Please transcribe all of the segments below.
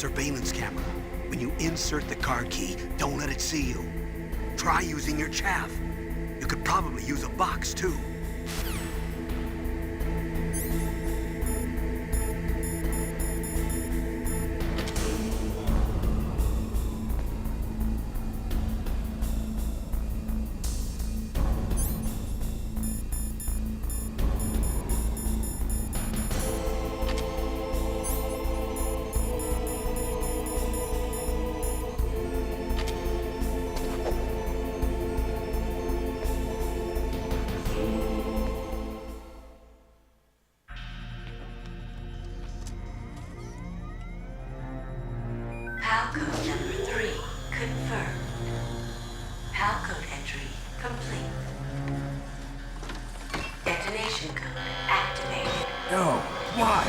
surveillance camera. When you insert the card key, don't let it see you. Try using your chaff. You could probably use a box, too. PAL code number 3 confirmed. PAL code entry complete. Detonation code activated. No, why?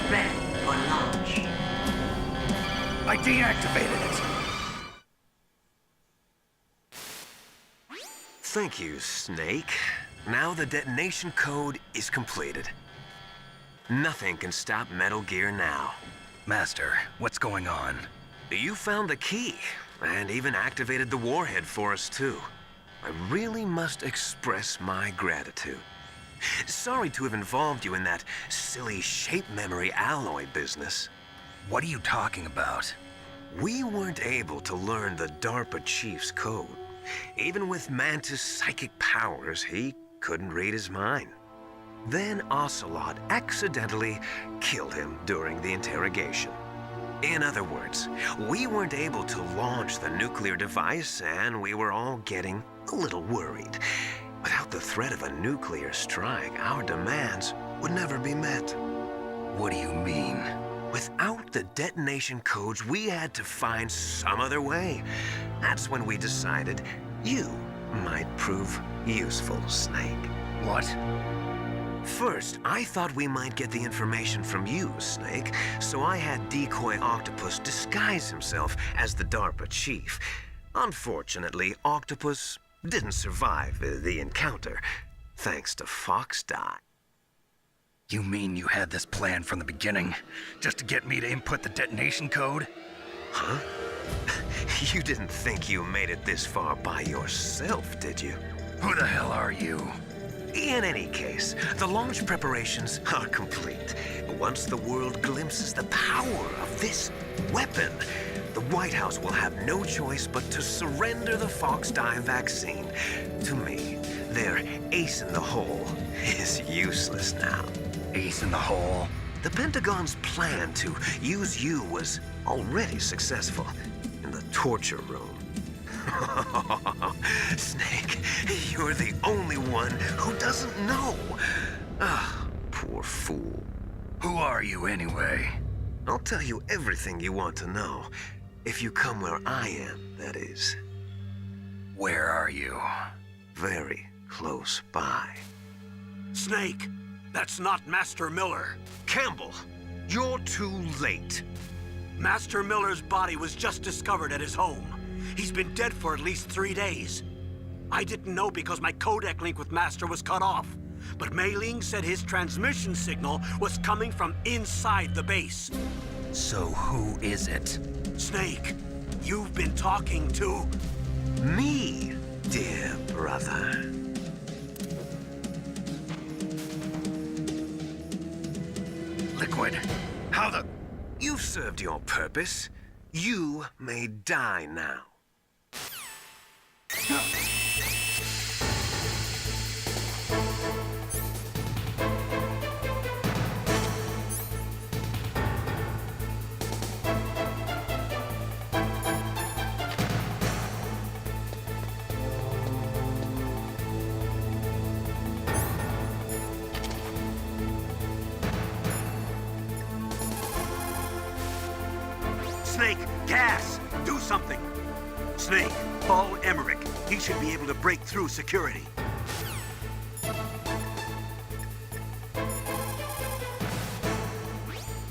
Ready for launch. I deactivated it. Thank you, Snake. Now the detonation code is completed. Nothing can stop Metal Gear now. Master, what's going on? You found the key, and even activated the warhead for us, too. I really must express my gratitude. Sorry to have involved you in that silly shape memory alloy business. What are you talking about? We weren't able to learn the DARPA chief's code. Even with Mantis' psychic powers, he couldn't read his mind. Then Ocelot accidentally killed him during the interrogation. In other words, we weren't able to launch the nuclear device, and we were all getting a little worried. Without the threat of a nuclear strike, our demands would never be met. What do you mean? Without the detonation codes, we had to find some other way. That's when we decided you might prove useful, Snake. What? First, I thought we might get the information from you, Snake, so I had Decoy Octopus disguise himself as the DARPA chief. Unfortunately, Octopus didn't survive the encounter, thanks to Fox Die. You mean you had this plan from the beginning, just to get me to input the detonation code? Huh? You didn't think you made it this far by yourself, did you? Who the hell are you? In any case, the launch preparations are complete. Once the world glimpses the power of this weapon, the White House will have no choice but to surrender the Fox Die vaccine to me. Their ace in the hole is useless now. Ace in the hole? The Pentagon's plan to use you was already successful in the torture room. Snake, you're the only one who doesn't know. Ah, poor fool. Who are you anyway? I'll tell you everything you want to know. If you come where I am, that is. Where are you? Very close by. Snake, that's not Master Miller. Campbell, you're too late. Master Miller's body was just discovered at his home. He's been dead for at least 3 days. I didn't know because my codec link with Master was cut off. But Mei Ling said his transmission signal was coming from inside the base. So who is it? Snake, you've been talking to... Me, dear brother. Liquid. How the... You've served your purpose. You may die now. Snake, gas! Do something! Snake, call Emmerich. He should be able to break through security.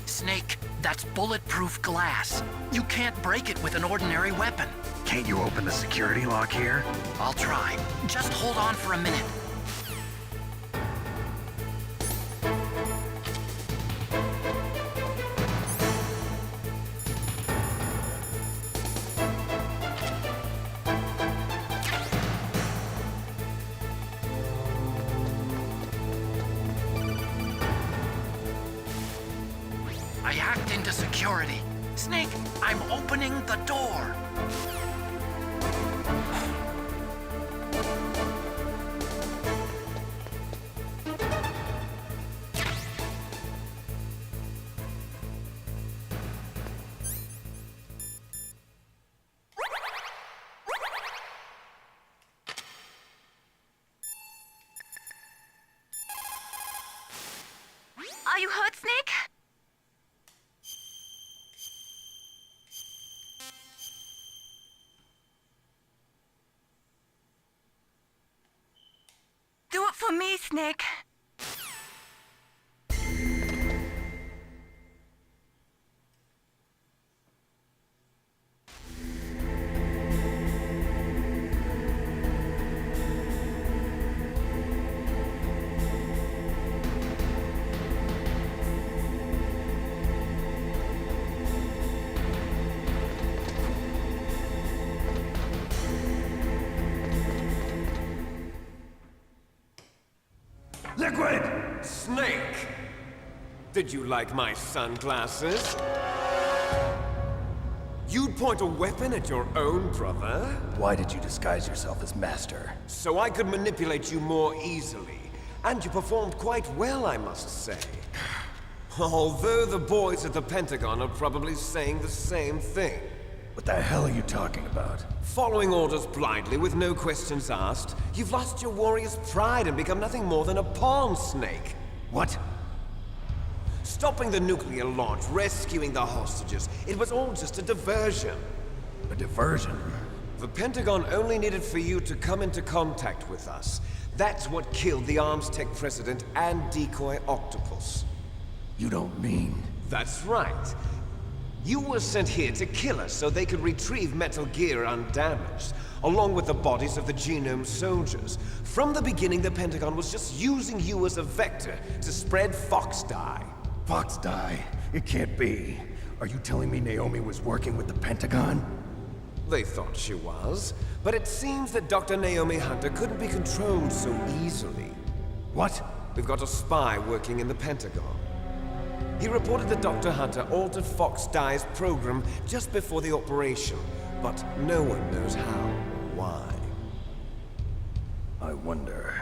Snake, that's bulletproof glass. You can't break it with an ordinary weapon. Can't you open the security lock here? I'll try. Just hold on for a minute. I hacked into security. Snake, I'm opening the door. Are you hurt, Snake? Do it for me, Snake. Liquid! Snake! Did you like my sunglasses? You'd point a weapon at your own brother? Why did you disguise yourself as Master? So I could manipulate you more easily. And you performed quite well, I must say. Although the boys at the Pentagon are probably saying the same thing. What the hell are you talking about? Following orders blindly with no questions asked, you've lost your warrior's pride and become nothing more than a pawn, Snake. What? Stopping the nuclear launch, rescuing the hostages, it was all just a diversion. A diversion? The Pentagon only needed for you to come into contact with us. That's what killed the ArmsTech president and decoy Octopus. You don't mean... That's right. You were sent here to kill us so they could retrieve Metal Gear undamaged, along with the bodies of the Genome soldiers. From the beginning, the Pentagon was just using you as a vector to spread Fox Die. Fox Die? It can't be. Are you telling me Naomi was working with the Pentagon? They thought she was, but it seems that Dr. Naomi Hunter couldn't be controlled so easily. What? We've got a spy working in the Pentagon. He reported that Dr. Hunter altered Fox Die's program just before the operation, but no one knows how or why. I wonder...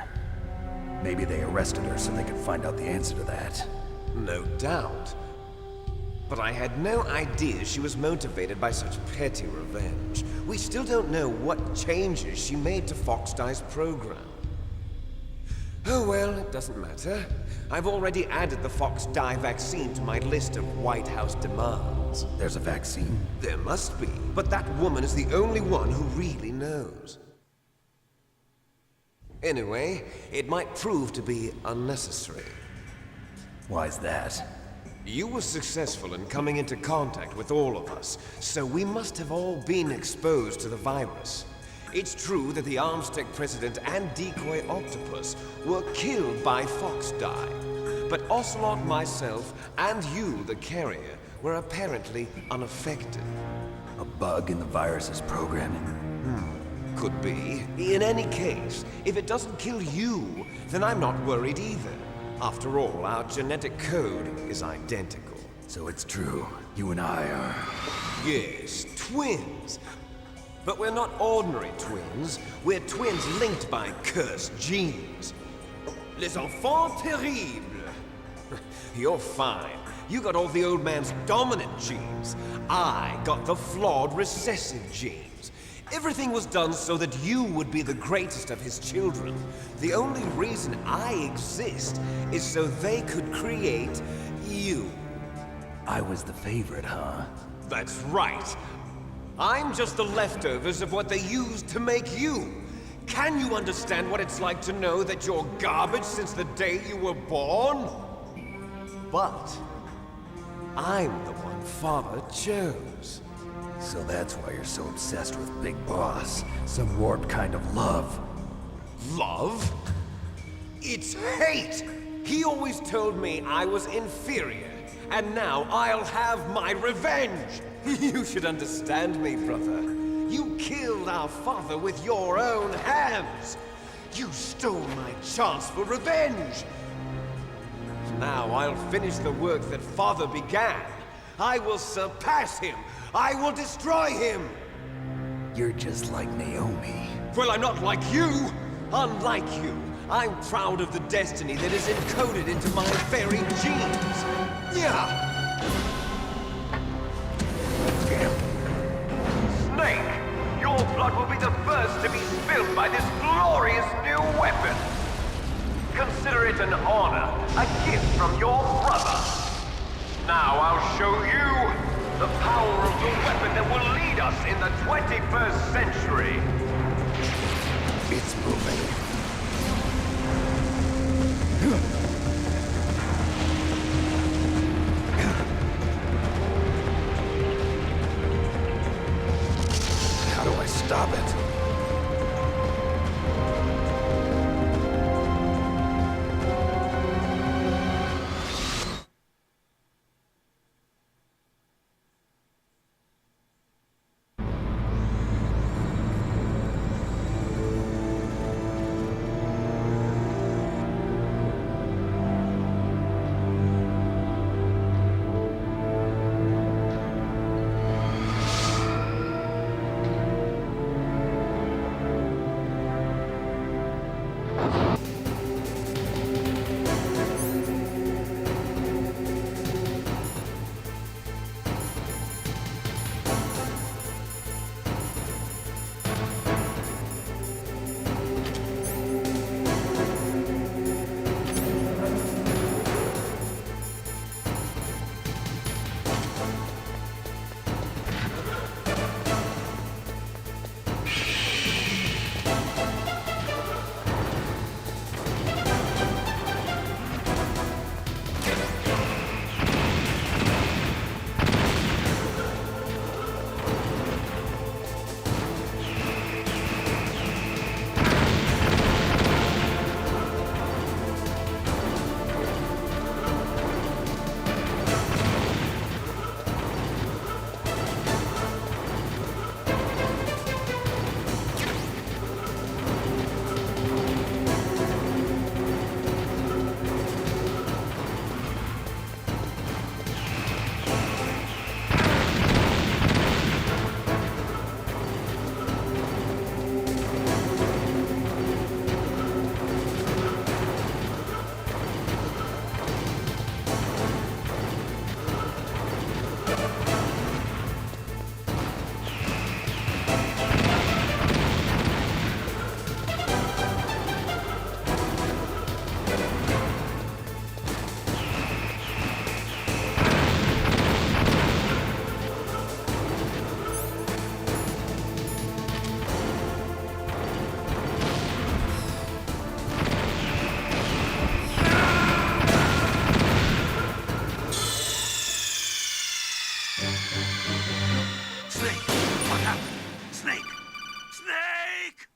Maybe they arrested her so they could find out the answer to that. No doubt. But I had no idea she was motivated by such petty revenge. We still don't know what changes she made to Fox Die's program. Oh well, it doesn't matter. I've already added the Fox Die vaccine to my list of White House demands. There's a vaccine? There must be, but that woman is the only one who really knows. Anyway, it might prove to be unnecessary. Why's that? You were successful in coming into contact with all of us, so we must have all been exposed to the virus. It's true that the ArmsTech president and decoy Octopus were killed by Fox Die, but Ocelot, myself, and you, the carrier, were apparently unaffected. A bug in the virus's programming? Could be. In any case, if it doesn't kill you, then I'm not worried either. After all, our genetic code is identical. So it's true. You and I are... Yes, twins. But we're not ordinary twins. We're twins linked by cursed genes. Les enfants terribles. You're fine. You got all the old man's dominant genes. I got the flawed recessive genes. Everything was done so that you would be the greatest of his children. The only reason I exist is so they could create you. I was the favorite, huh? That's right. I'm just the leftovers of what they used to make you. Can you understand what it's like to know that you're garbage since the day you were born? But I'm the one Father chose. So that's why you're so obsessed with Big Boss. Some warped kind of love. Love? It's hate! He always told me I was inferior, and now I'll have my revenge! You should understand me, brother. You killed our father with your own hands! You stole my chance for revenge! Now I'll finish the work that Father began. I will surpass him. I will destroy him. You're just like Naomi. Well, I'm not like you. Unlike you, I'm proud of the destiny that is encoded into my very genes. Yeah. Snake, your blood will be the first to be spilled by this glorious new weapon. Consider it an honor, a gift from your brother. Now I'll show you the power of the weapon that will lead us in the 21st century. It's moving. How do I stop it? Snake! What happened? Snake! Snake!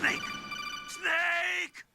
Snake! Snake!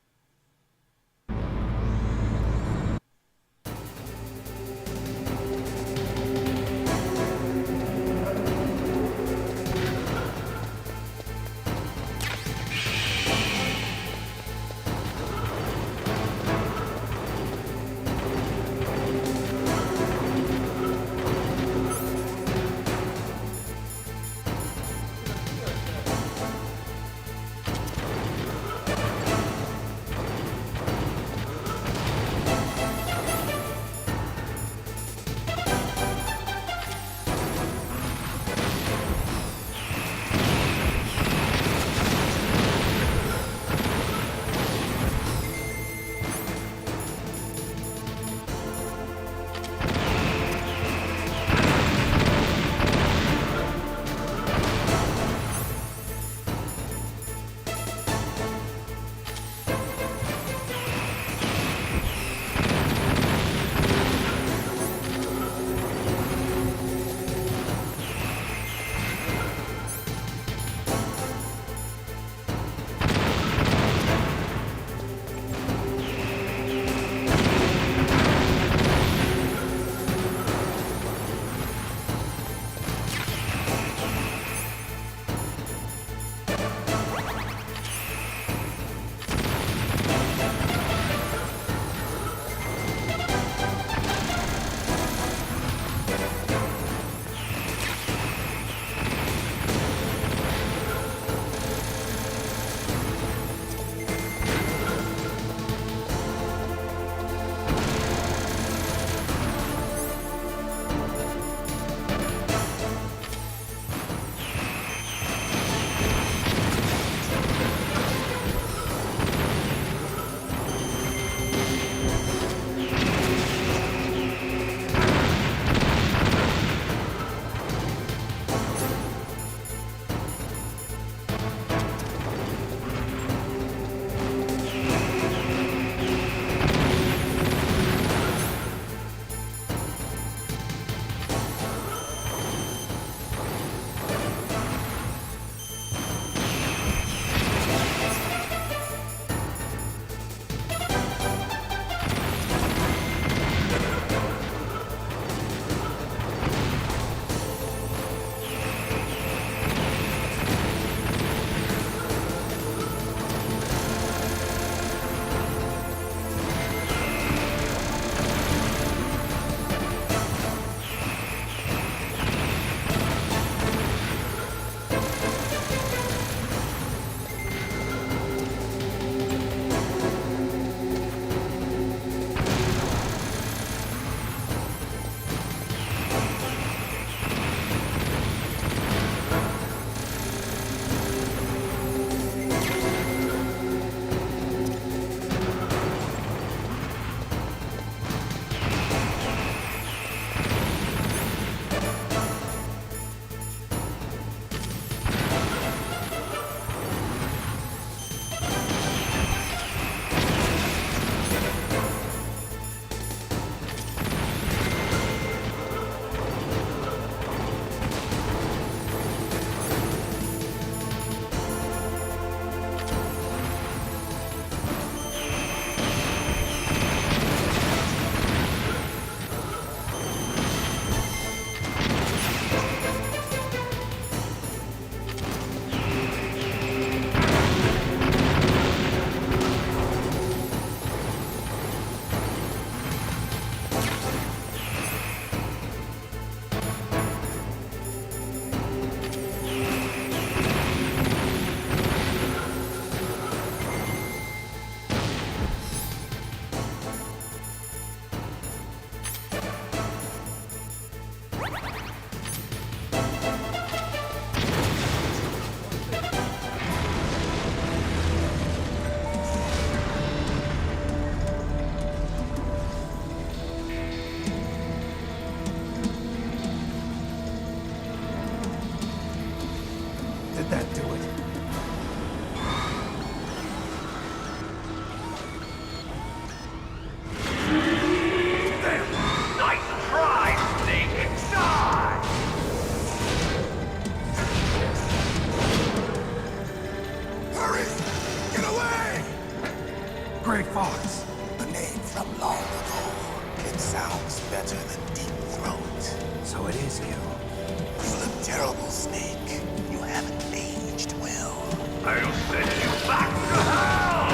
I'll send you back to hell!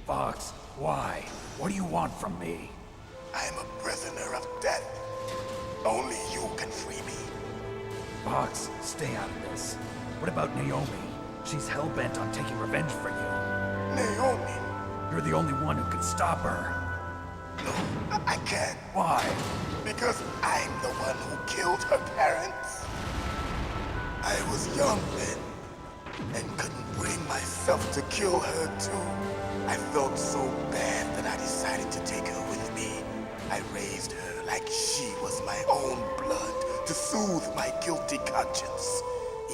Fox, why? What do you want from me? I'm a prisoner of death. Only you can free me. Fox, stay out of this. What about Naomi? She's hell-bent on taking revenge for you. Naomi? You're the only one who can stop her. No, I can't. Why? Because I'm the one who killed her parents. I was young then, and couldn't bring myself to kill her too. I felt so bad that I decided to take her with me. I raised her like she was my own blood to soothe my guilty conscience.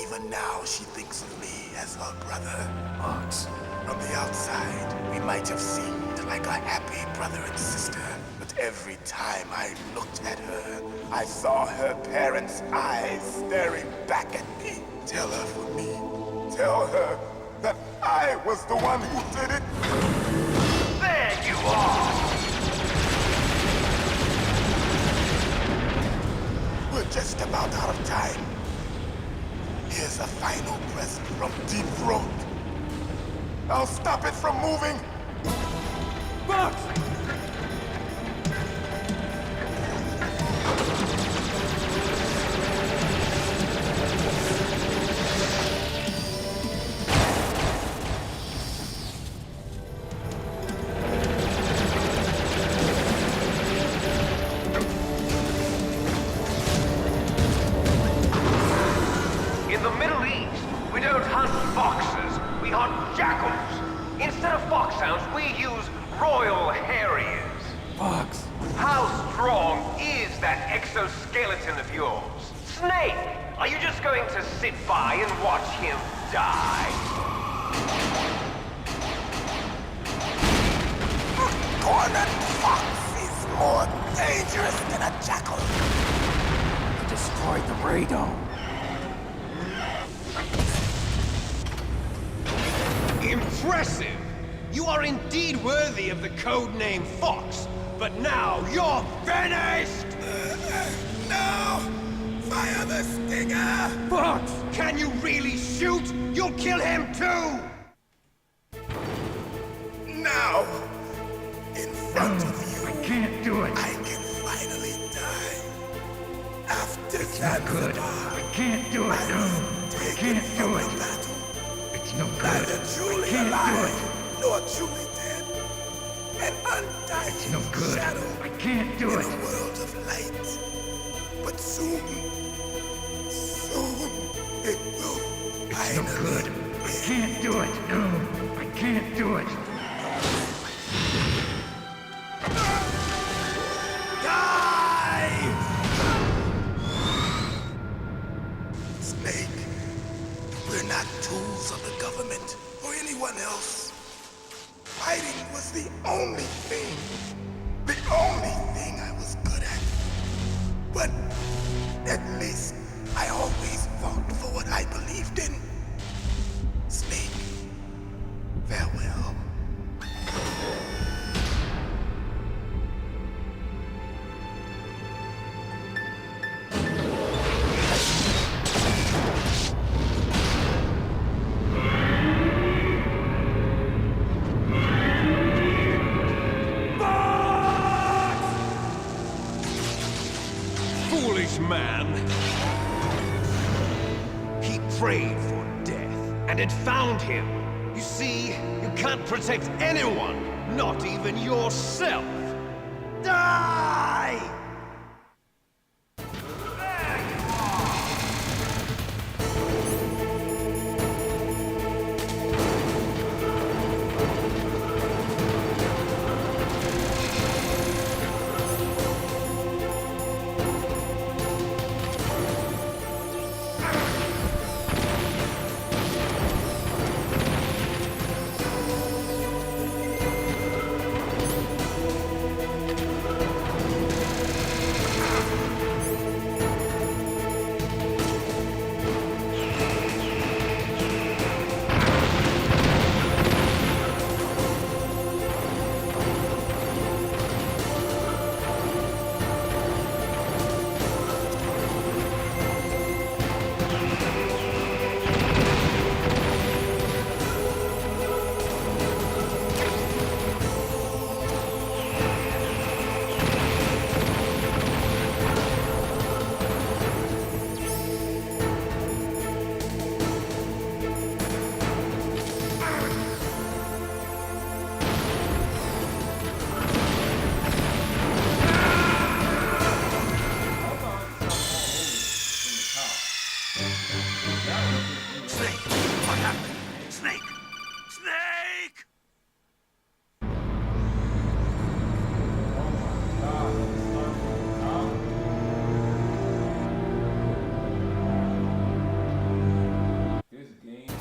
Even now, she thinks of me as her brother. Fox. From the outside, we might have seemed like a happy brother and sister. But every time I looked at her, I saw her parents' eyes staring back at me. Tell her for me. Tell her that I was the one who did it. There you are! We're just about out of time. Here's a final present from Deep Throat. I'll stop it from moving. Fox! In the Middle East, we don't hunt foxes, we hunt jackals. Instead of foxhounds, we use Royal Harriers. Fox. How strong is that exoskeleton of yours? Snake, are you just going to sit by and watch him die? Cornered fox is more dangerous than a jackal. You destroyed the radome. Impressive! You are indeed worthy of the codename Fox, but now you're finished! No! Fire the stinger! Fox! Can you really shoot? You'll kill him too! Now! In front of you, I can't do it. I can finally die. After It's that, not good. I can't do it. No. I can't do it. It's no good. Neither truly I can't alive, nor truly dead. An undying It's no good. shadow I can't do in it. a world of light. But soon, it will It's no finally good. I can't do it. No. I can't do it. Die! Snake, we're not tools of the government or anyone else. Fighting was the only thing I was good at. But at least I always fought for what I believed in. Snake, farewell. Foolish man! He prayed for death, and it found him. You see, you can't protect anyone, not even yourself. Die! What happened? Snake! Snake! This game.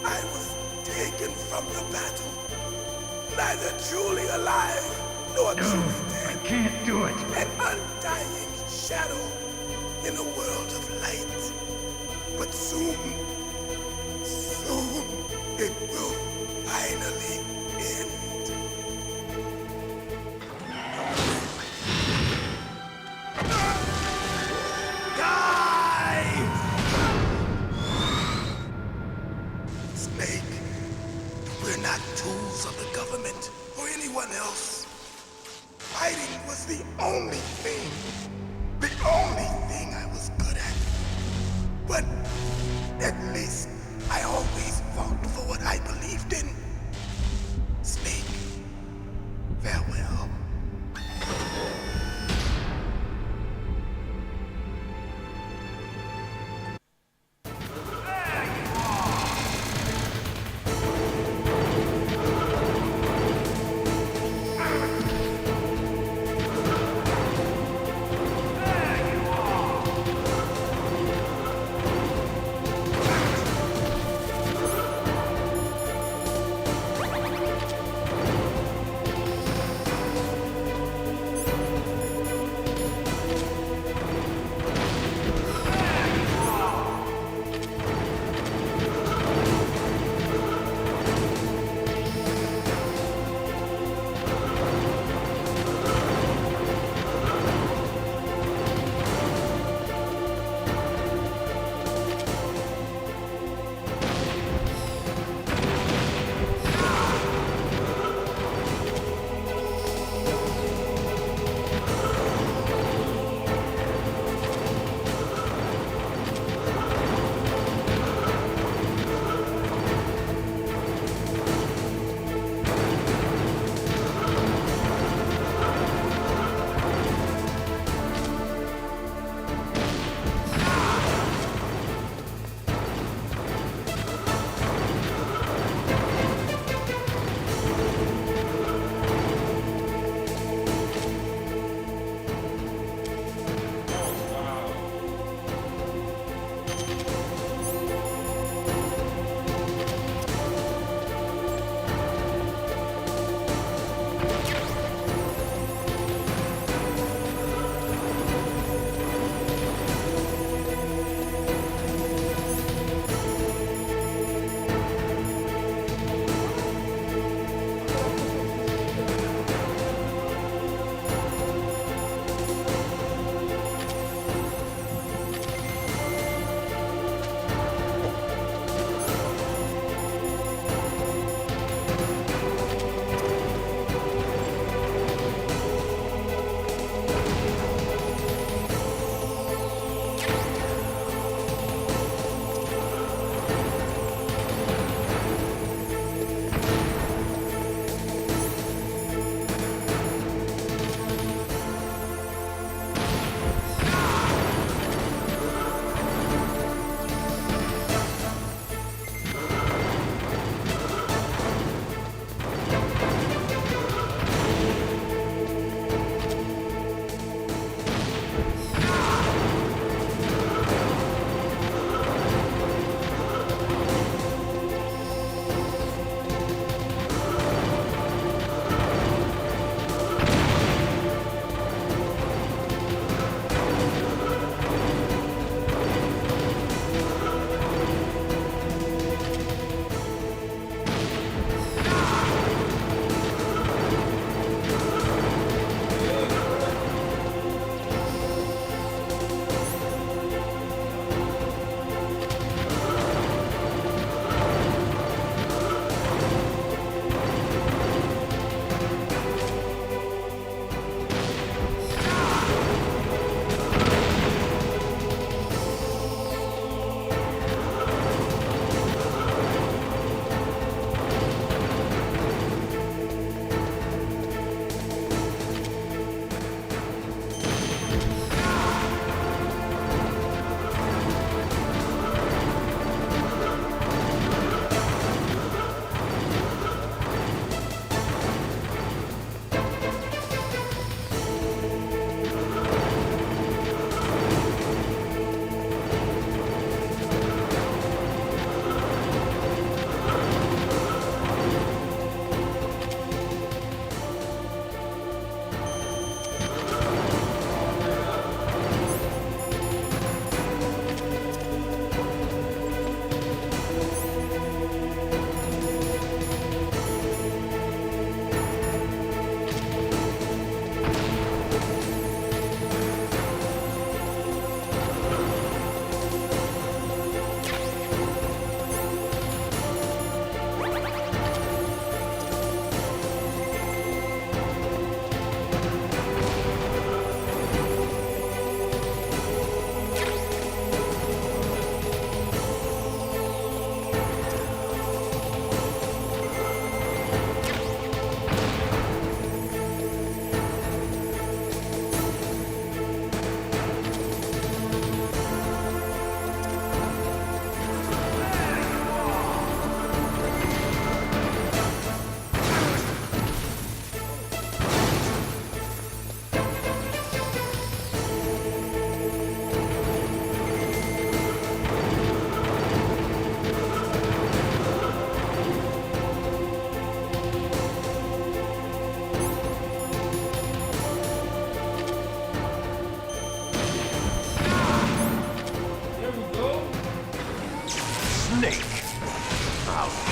I was taken from the battle, neither truly alive nor truly dead. I can't do it. An undying shadow in a world of light. But soon, it will finally end. Snake, we're not tools of the government or anyone else. Fighting was the only thing I was good at. But at least I always fought for what I believed in. Snake, farewell.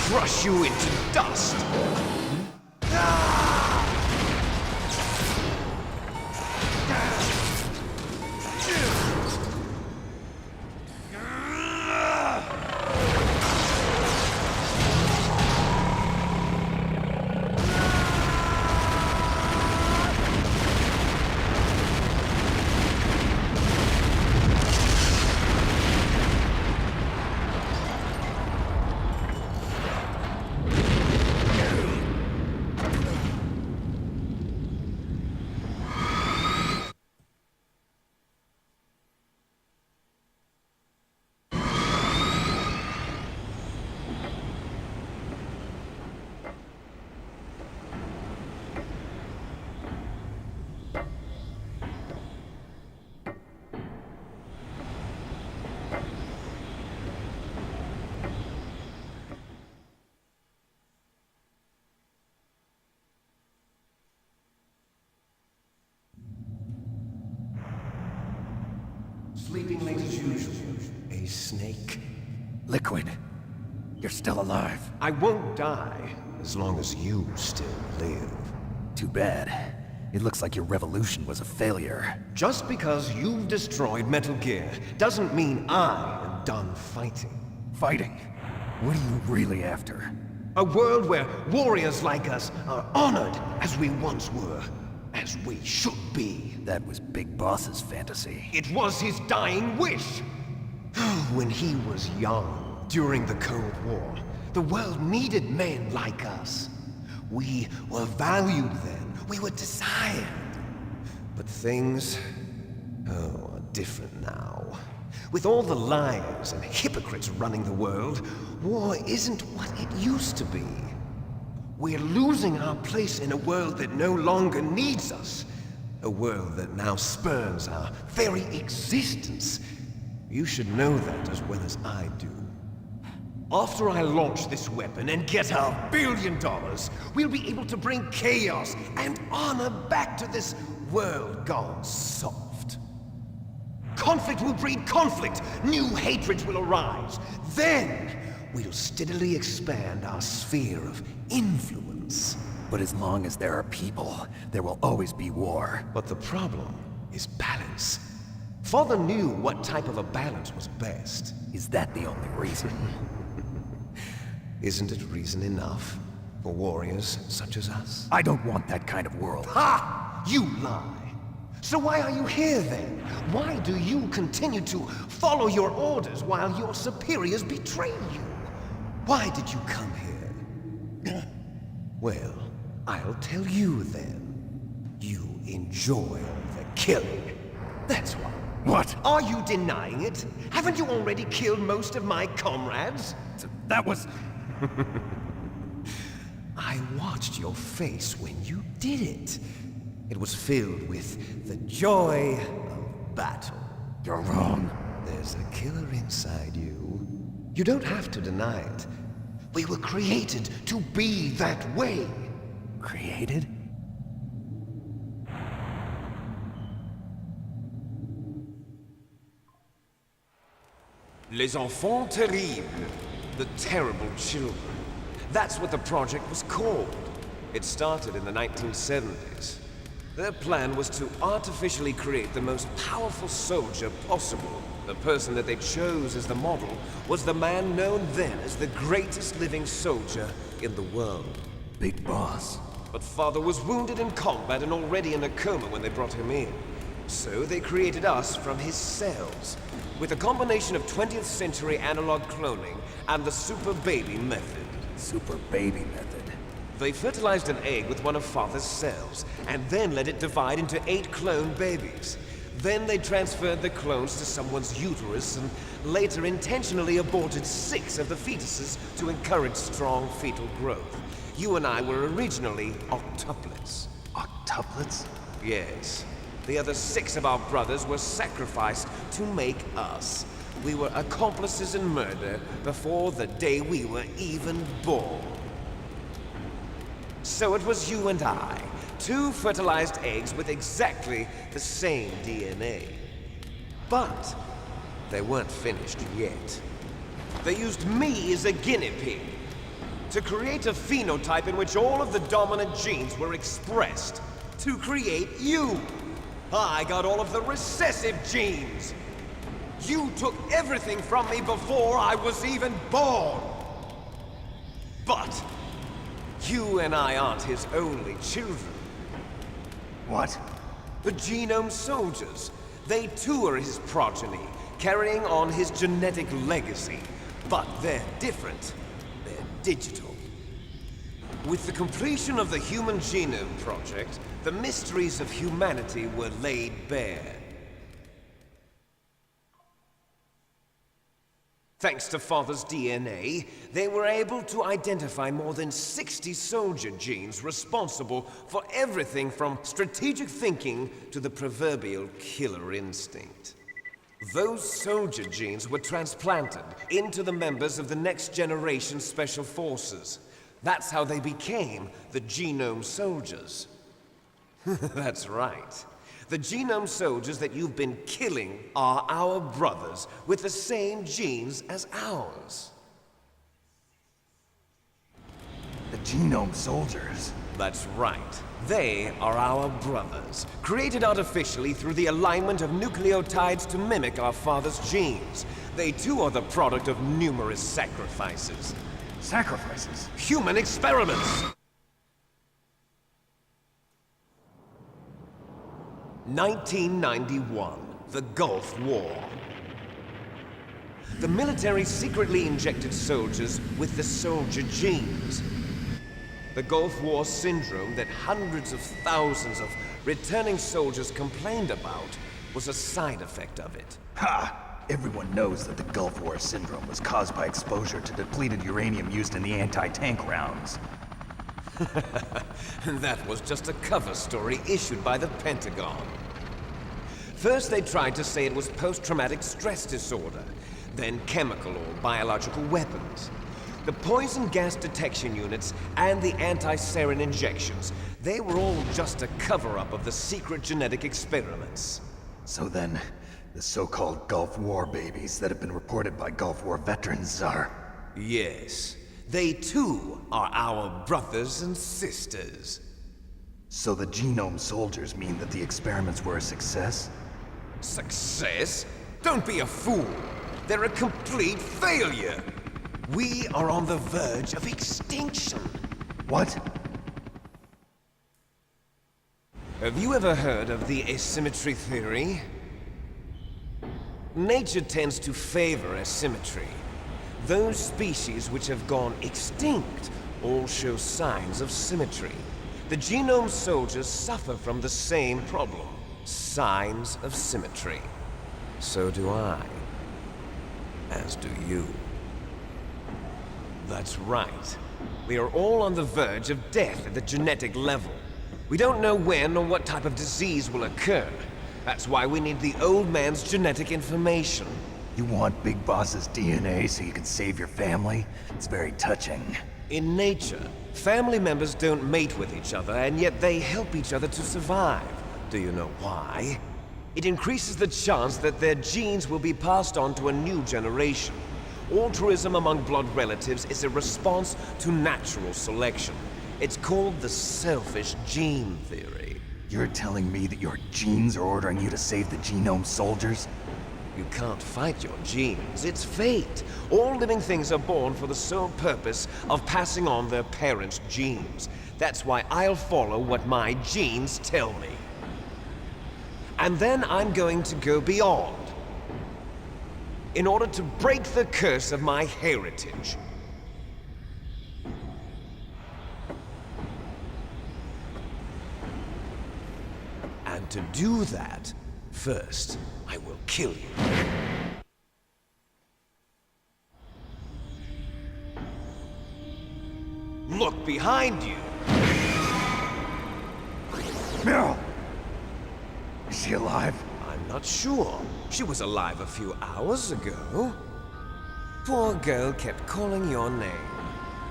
crush you into dust. Sleeping late as usual. A snake. Liquid, you're still alive. I won't die as long as you still live. Too bad. It looks like your revolution was a failure. Just because you've destroyed Metal Gear doesn't mean I am done fighting. Fighting? What are you really after? A world where warriors like us are honored as we once were. As we should be. That was Big Boss's fantasy. It was his dying wish. When he was young, during the Cold War, the world needed men like us. We were valued then. We were desired. But things, are different now. With all the liars and hypocrites running the world, war isn't what it used to be. We're losing our place in a world that no longer needs us. A world that now spurns our very existence. You should know that as well as I do. After I launch this weapon and get our $1 billion, we'll be able to bring chaos and honor back to this world gone soft. Conflict will breed conflict. New hatreds will arise. Then, we'll steadily expand our sphere of influence. But as long as there are people, there will always be war. But the problem is balance. Father knew what type of a balance was best. Is that the only reason? Isn't it reason enough for warriors such as us? I don't want that kind of world. Ha! You lie! So why are you here then? Why do you continue to follow your orders while your superiors betray you? Why did you come here? Well, I'll tell you then. You enjoy all the killing. That's why. What? Are you denying it? Haven't you already killed most of my comrades? That was... I watched your face when you did it. It was filled with the joy of battle. You're wrong. There's a killer inside you. You don't have to deny it. We were created to be that way. Created? Les Enfants Terribles. The Terrible Children. That's what the project was called. It started in the 1970s. Their plan was to artificially create the most powerful soldier possible. The person that they chose as the model was the man known then as the greatest living soldier in the world. Big Boss. But Father was wounded in combat and already in a coma when they brought him in. So they created us from his cells, with a combination of 20th century analog cloning and the Super Baby method. Super Baby method. They fertilized an egg with one of Father's cells, and then let it divide into 8 clone babies. Then they transferred the clones to someone's uterus and later intentionally aborted 6 of the fetuses to encourage strong fetal growth. You and I were originally octuplets. Octuplets? Yes. The other 6 of our brothers were sacrificed to make us. We were accomplices in murder before the day we were even born. So it was you and I, 2 fertilized eggs with exactly the same DNA. But they weren't finished yet. They used me as a guinea pig. To create a phenotype in which all of the dominant genes were expressed. To create you. I got all of the recessive genes. You took everything from me before I was even born. But you and I aren't his only children. What? The Genome Soldiers. They too are his progeny, carrying on his genetic legacy. But they're different. They're digital. With the completion of the Human Genome Project, the mysteries of humanity were laid bare. Thanks to Father's DNA, they were able to identify more than 60 soldier genes responsible for everything from strategic thinking to the proverbial killer instinct. Those soldier genes were transplanted into the members of the Next Generation Special Forces. That's how they became the Genome Soldiers. That's right. The Genome Soldiers that you've been killing are our brothers with the same genes as ours. The Genome Soldiers? That's right. They are our brothers, created artificially through the alignment of nucleotides to mimic our father's genes. They too are the product of numerous sacrifices. Sacrifices? Human experiments! 1991, the Gulf War. The military secretly injected soldiers with the soldier genes. The Gulf War syndrome that hundreds of thousands of returning soldiers complained about was a side effect of it. Ha! Everyone knows that the Gulf War syndrome was caused by exposure to depleted uranium used in the anti-tank rounds. That was just a cover story issued by the Pentagon. First they tried to say it was post-traumatic stress disorder, then chemical or biological weapons. The poison gas detection units and the anti-sarin injections, they were all just a cover-up of the secret genetic experiments. So then, the so-called Gulf War babies that have been reported by Gulf War veterans are... Yes. They too are our brothers and sisters. So the Genome Soldiers mean that the experiments were a success? Success? Don't be a fool! They're a complete failure! We are on the verge of extinction. What? Have you ever heard of the asymmetry theory? Nature tends to favor asymmetry. Those species which have gone extinct all show signs of symmetry. The Genome Soldiers suffer from the same problem. Signs of symmetry. So do I. As do you. That's right. We are all on the verge of death at the genetic level. We don't know when or what type of disease will occur. That's why we need the old man's genetic information. You want Big Boss's DNA so you can save your family? It's very touching. In nature, family members don't mate with each other, and yet they help each other to survive. Do you know why? It increases the chance that their genes will be passed on to a new generation. Altruism among blood relatives is a response to natural selection. It's called the selfish gene theory. You're telling me that your genes are ordering you to save the Genome Soldiers? You can't fight your genes. It's fate. All living things are born for the sole purpose of passing on their parents' genes. That's why I'll follow what my genes tell me. And then I'm going to go beyond. In order to break the curse of my heritage. And to do that, first, I will kill you. Look behind you! Meryl! Is she alive? I'm not sure. She was alive a few hours ago. Poor girl kept calling your name.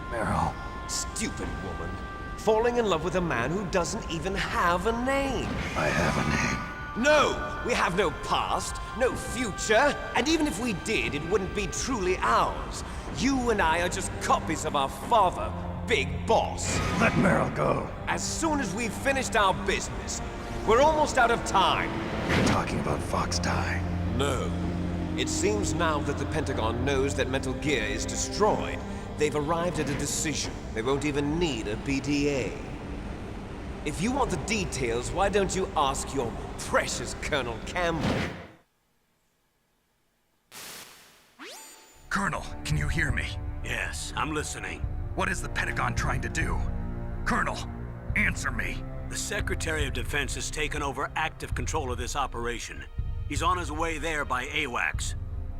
Meryl. Stupid woman. Falling in love with a man who doesn't even have a name. I have a name. No! We have no past, no future, and even if we did, it wouldn't be truly ours. You and I are just copies of our father, Big Boss. Let Meryl go. As soon as we've finished our business, we're almost out of time. You're talking about Fox Die. No. It seems now that the Pentagon knows that Metal Gear is destroyed, they've arrived at a decision. They won't even need a BDA. If you want the details, why don't you ask your precious Colonel Campbell? Colonel, can you hear me? Yes, I'm listening. What is the Pentagon trying to do? Colonel, answer me. The Secretary of Defense has taken over active control of this operation. He's on his way there by AWACS.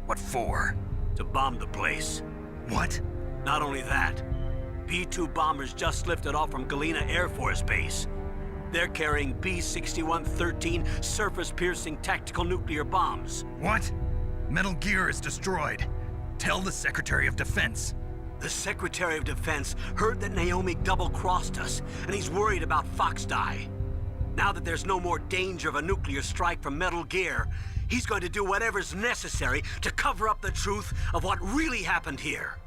What for? To bomb the place. What? Not only that, B-2 bombers just lifted off from Galena Air Force Base. They're carrying B-6113 surface-piercing tactical nuclear bombs. What? Metal Gear is destroyed. Tell the Secretary of Defense. The Secretary of Defense heard that Naomi double-crossed us, and he's worried about Fox Die. Now that there's no more danger of a nuclear strike from Metal Gear, he's going to do whatever's necessary to cover up the truth of what really happened here.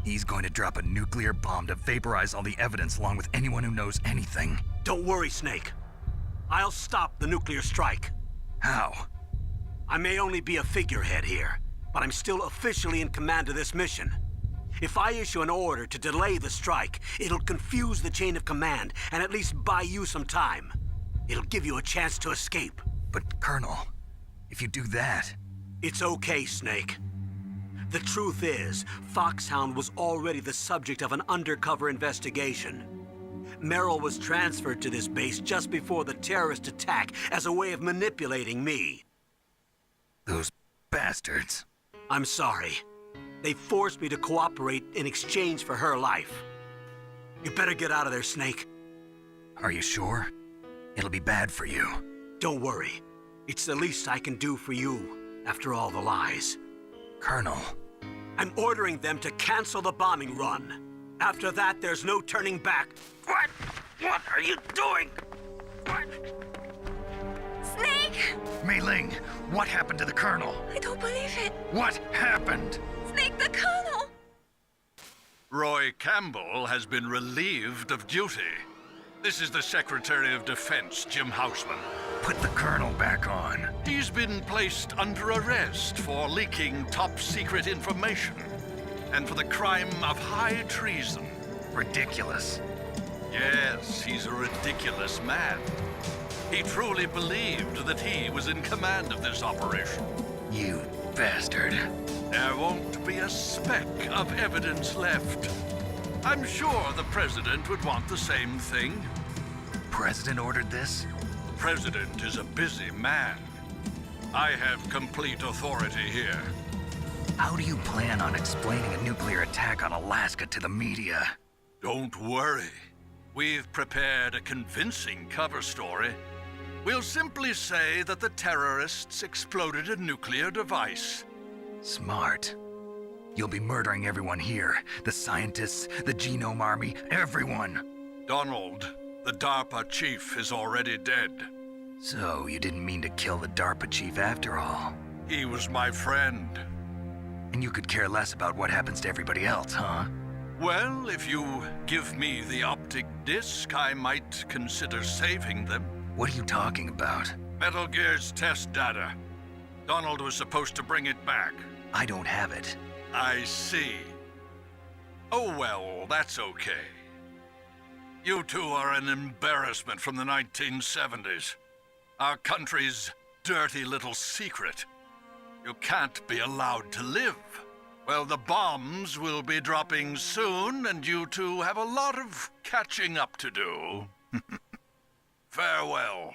He's going to drop a nuclear bomb to vaporize all the evidence along with anyone who knows anything. Don't worry, Snake. I'll stop the nuclear strike. How? I may only be a figurehead here, but I'm still officially in command of this mission. If I issue an order to delay the strike, it'll confuse the chain of command and at least buy you some time. It'll give you a chance to escape. But, Colonel, if you do that... It's okay, Snake. The truth is, Foxhound was already the subject of an undercover investigation. Meryl was transferred to this base just before the terrorist attack as a way of manipulating me. Those bastards. I'm sorry. They forced me to cooperate in exchange for her life. You better get out of there, Snake. Are you sure? It'll be bad for you. Don't worry. It's the least I can do for you, after all the lies. Colonel. I'm ordering them to cancel the bombing run. After that, there's no turning back. What? What are you doing? What? Snake! Mei Ling, what happened to the Colonel? I don't believe it. What happened? Snake, the Colonel! Roy Campbell has been relieved of duty. This is the Secretary of Defense, Jim Houseman. Put the Colonel back on. He's been placed under arrest for leaking top-secret information and for the crime of high treason. Ridiculous. Yes, he's a ridiculous man. He truly believed that he was in command of this operation. You bastard. There won't be a speck of evidence left. I'm sure the President would want the same thing. President ordered this? The President is a busy man. I have complete authority here. How do you plan on explaining a nuclear attack on Alaska to the media? Don't worry. We've prepared a convincing cover story. We'll simply say that the terrorists exploded a nuclear device. Smart. You'll be murdering everyone here. The scientists, the Genome Army, everyone. Donald, the DARPA chief, is already dead. So, you didn't mean to kill the DARPA chief after all? He was my friend. And you could care less about what happens to everybody else, huh? Well, if you give me the optic disc, I might consider saving them. What are you talking about? Metal Gear's test data. Donald was supposed to bring it back. I don't have it. I see. Oh well, that's okay. You two are an embarrassment from the 1970s. Our country's dirty little secret. You can't be allowed to live. Well, the bombs will be dropping soon, and you two have a lot of catching up to do. Farewell.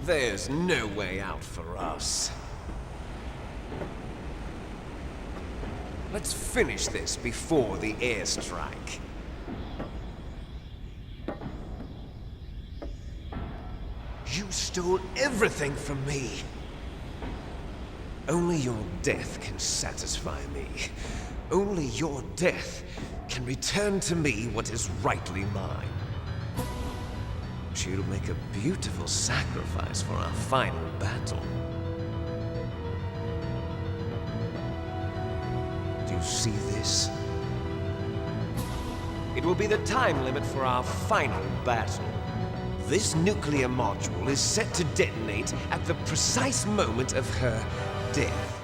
There's no way out for us. Let's finish this before the airstrike. You stole everything from me. Only your death can satisfy me. Only your death can return to me what is rightly mine. She'll make a beautiful sacrifice for our final battle. you see this? It will be the time limit for our final battle. This nuclear module is set to detonate at the precise moment of her death.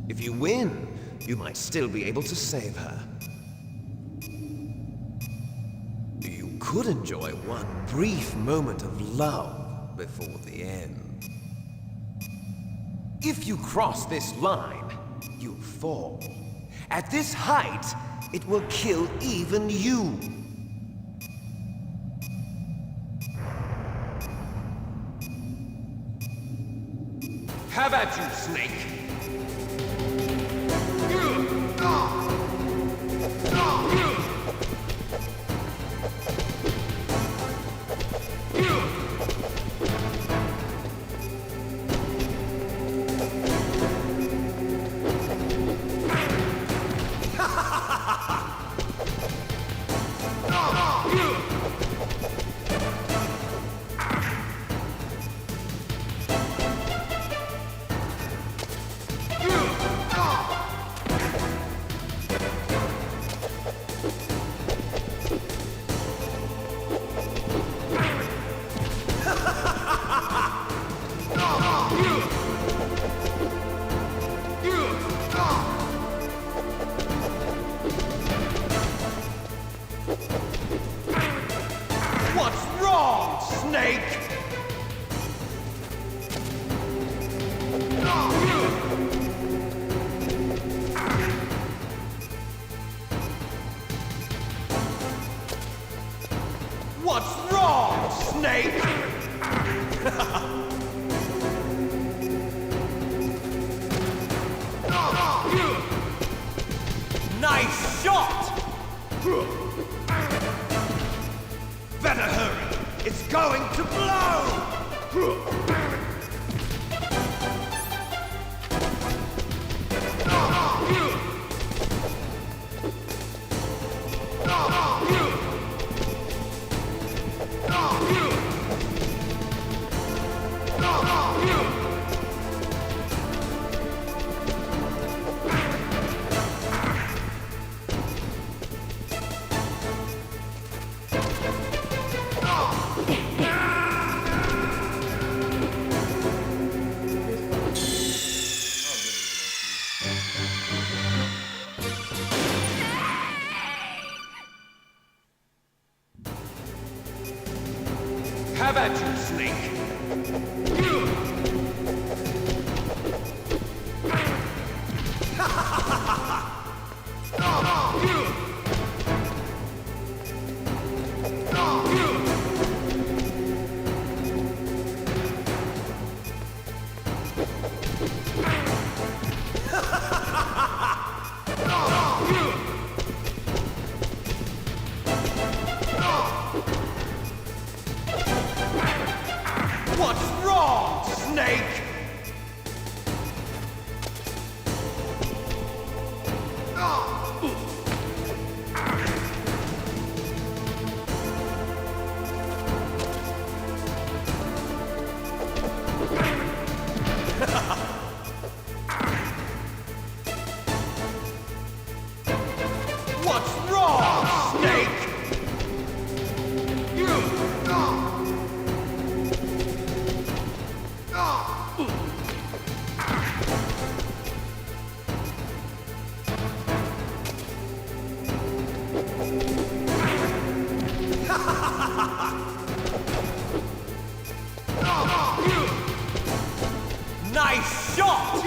If you win, you might still be able to save her. You could enjoy one brief moment of love before the end. If you cross this line, you'll fall. At this height, it will kill even you. How about you, Snake? What's wrong, Snake? What's wrong, Snake? Nice shot! Better hurry! It's going to blow! How about you, Snake? What's wrong, Snake? What's wrong, Snake? Nice shot!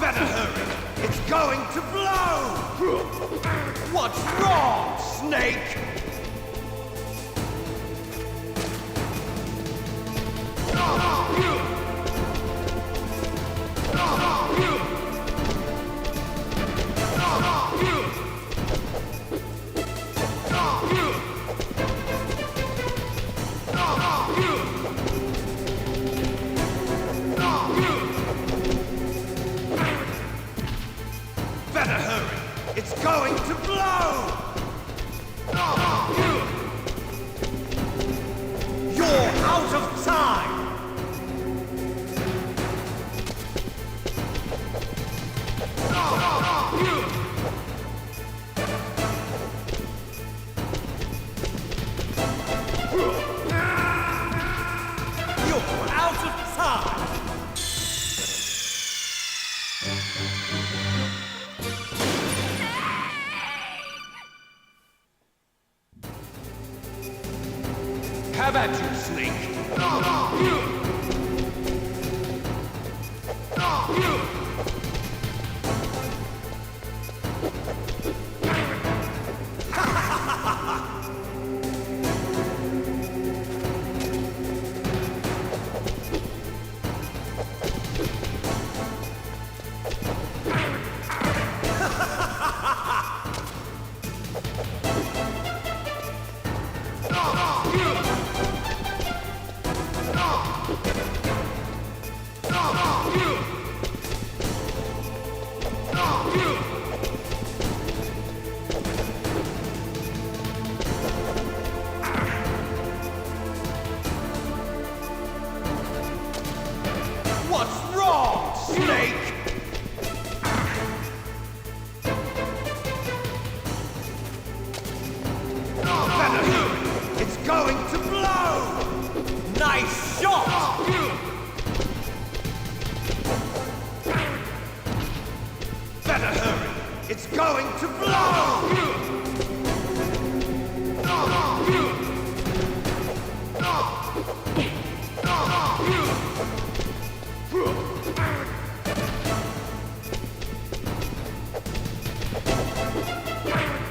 Better hurry! It's going to blow! What's wrong, Snake? to blow! You're out of time! You're out of time! How about you, Snake? What's wrong, Snake? Better hurry! It's going to blow! Nice shot! Better hurry! It's going to blow!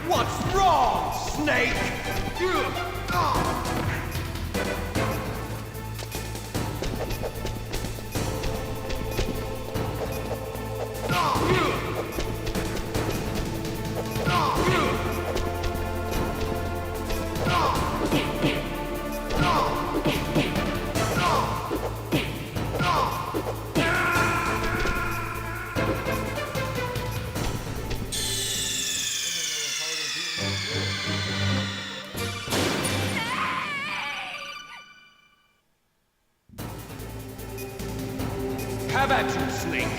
What's wrong, Snake? How about you, Snake?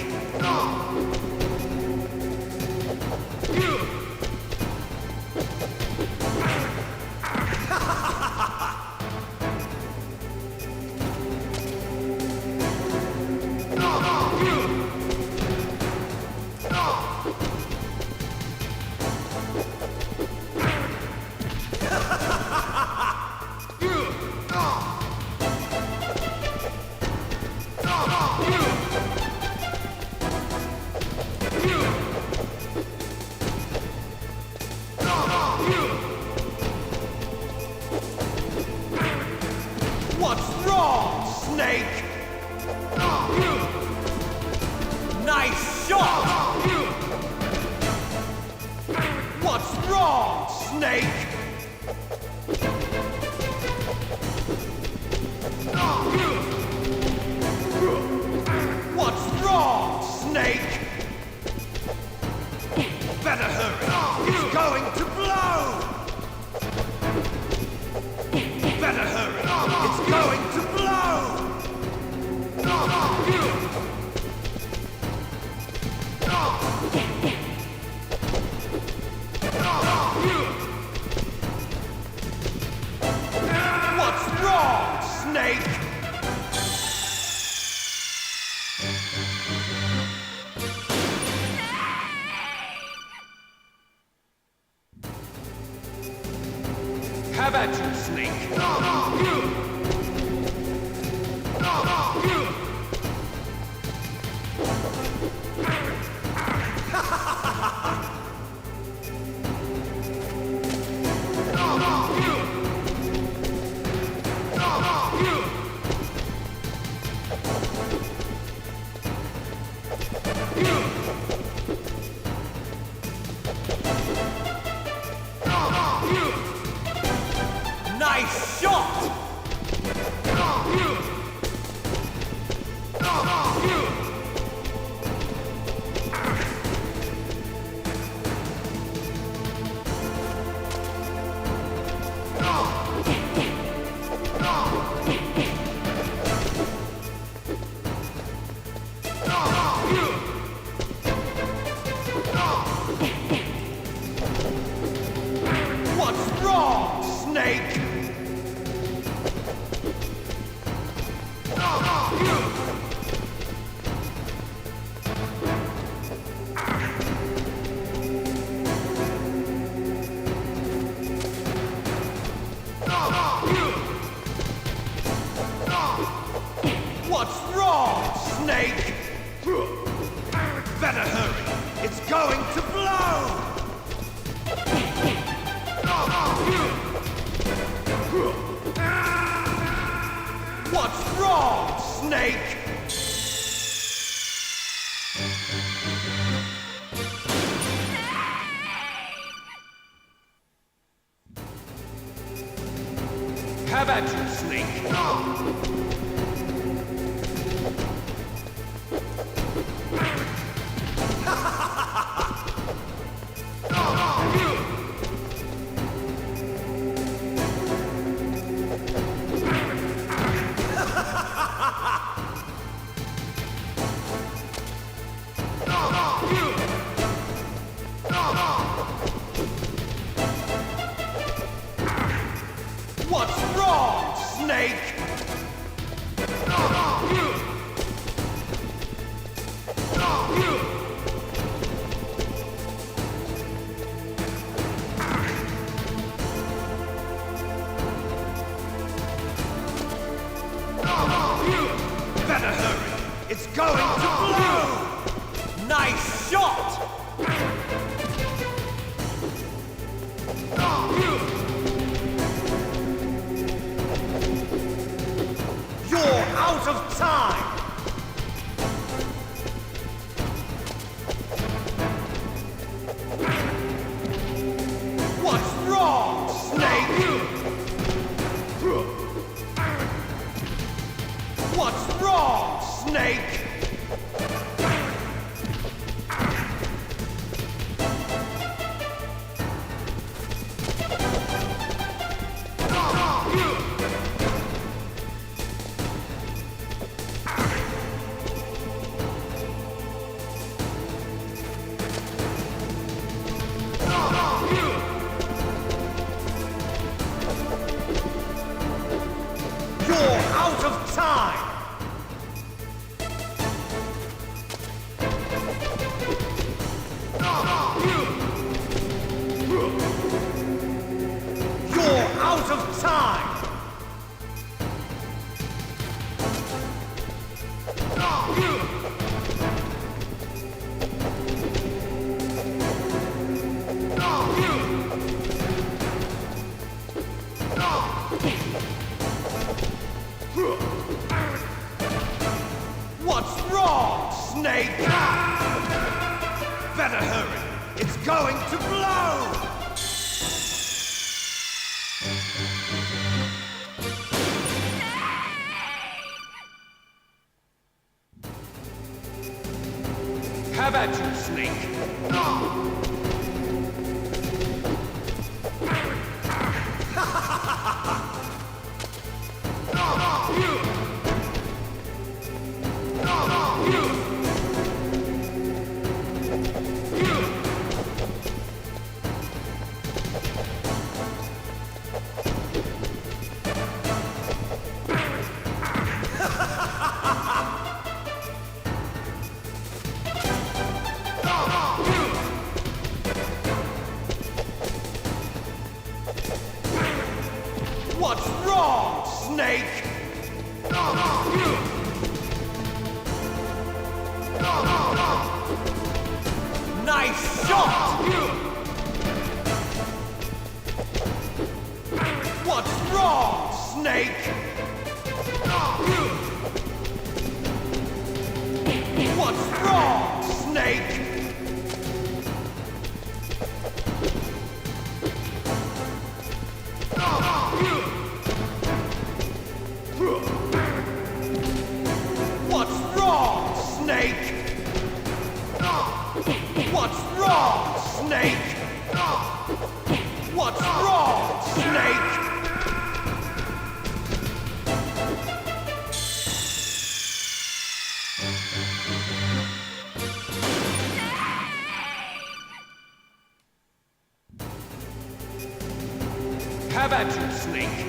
What's wrong, Snake? Nice shot! What's wrong, Snake? What's wrong, Snake? Better hurry! It's going to blow! Better hurry! It's going to blow! What's wrong, Snake? How about you, Snake? Nice shot! Better hurry! It's going to blow! What's wrong, Snake? Have at you, Snake! What's wrong, Snake? Better hurry! It's going to blow! Nice shot! You're out of time! What's wrong, Snake? What's wrong, Snake? You're out of time! You're out of time! What's wrong, Snake? Better hurry! It's going to blow! Have at you, Snake! What's wrong, Snake? Nice shot! What's wrong, Snake? What's wrong, Snake? What's wrong, Snake? What's wrong, Snake? What's wrong, Snake? Have at you, Snake!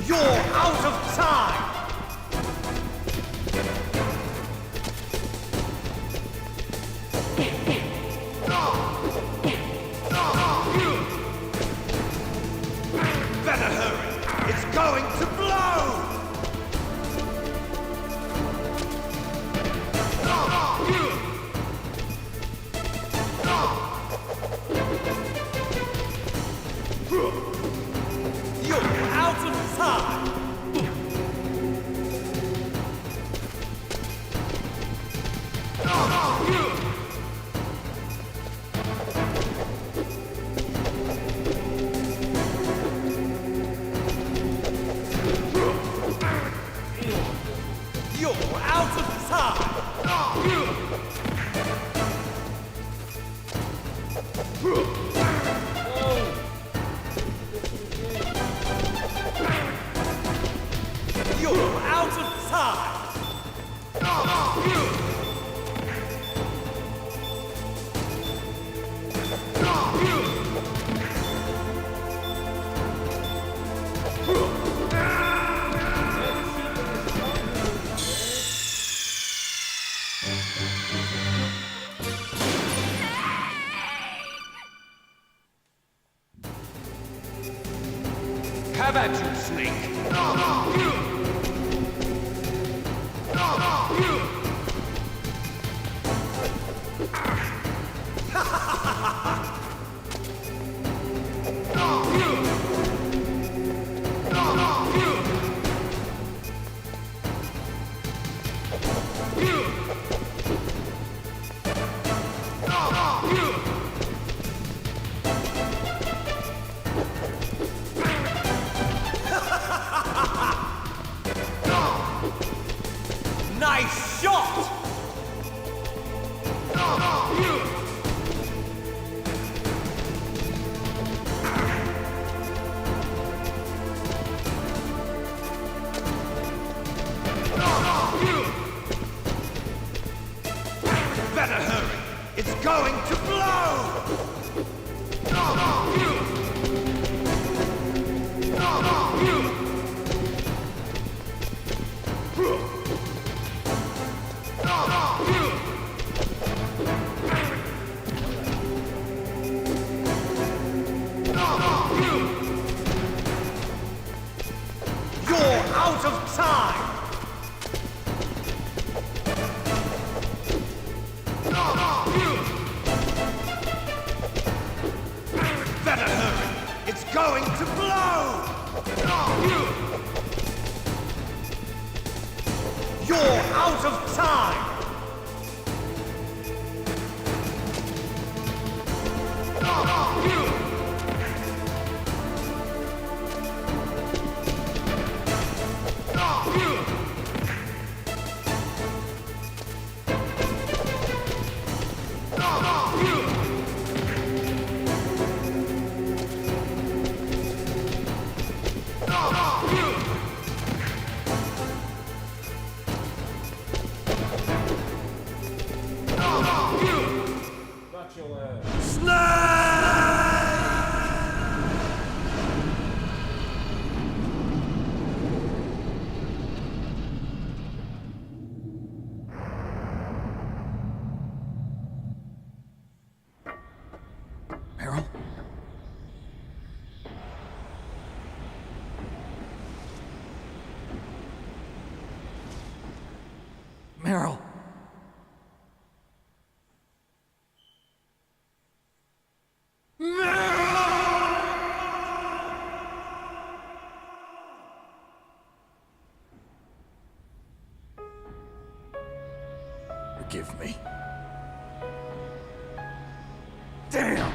You're out of time! Better hurry! It's going to blow! You're out of time! You're out of time! You're out of time! Have at you, Snake! Nice shot! Better hurry! It's going to blow! You're out of time! Better hurry! It's going to blow! You're out of time! Meryl? Meryl! Forgive me. Damn!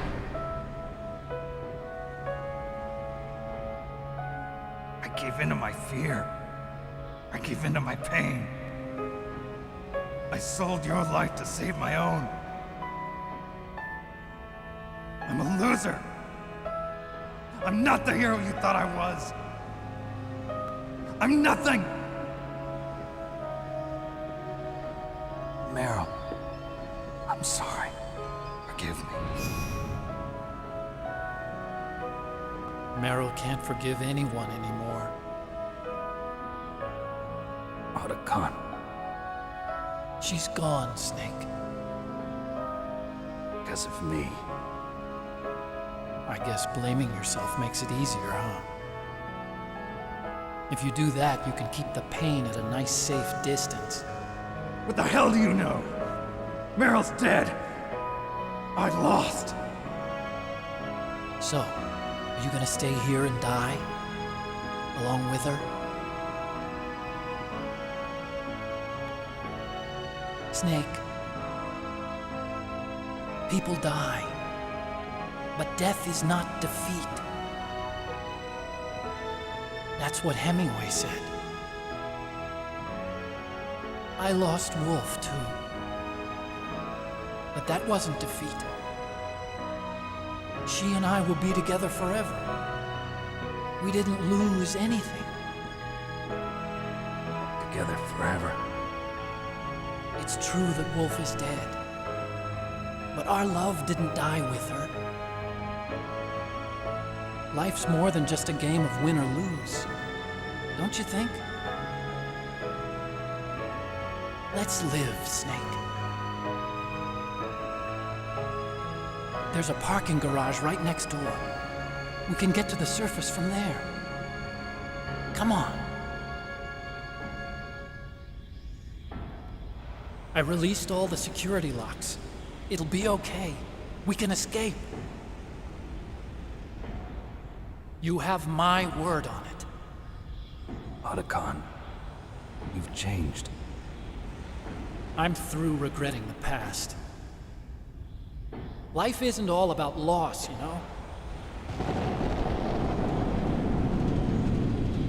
I gave in to my fear. I gave in to my pain. I sold your life to save my own. I'm a loser. I'm not the hero you thought I was. I'm nothing! Meryl, I'm sorry. Forgive me. Meryl can't forgive anyone anymore. Khan. She's gone, Snake. Because of me. I guess blaming yourself makes it easier, huh? If you do that, you can keep the pain at a nice, safe distance. What the hell do you know? Meryl's dead. I lost. So, are you gonna stay here and die? Along with her? Snake. People die. But death is not defeat. That's what Hemingway said. I lost Wolf, too. But that wasn't defeat. She and I will be together forever. We didn't lose anything. Together forever. It's true that Wolf is dead. But our love didn't die with her. Life's more than just a game of win or lose. Don't you think? Let's live, Snake. There's a parking garage right next door. We can get to the surface from there. Come on. I released all the security locks. It'll be okay. We can escape. You have my word on it. Otacon, you've changed. I'm through regretting the past. Life isn't all about loss, you know?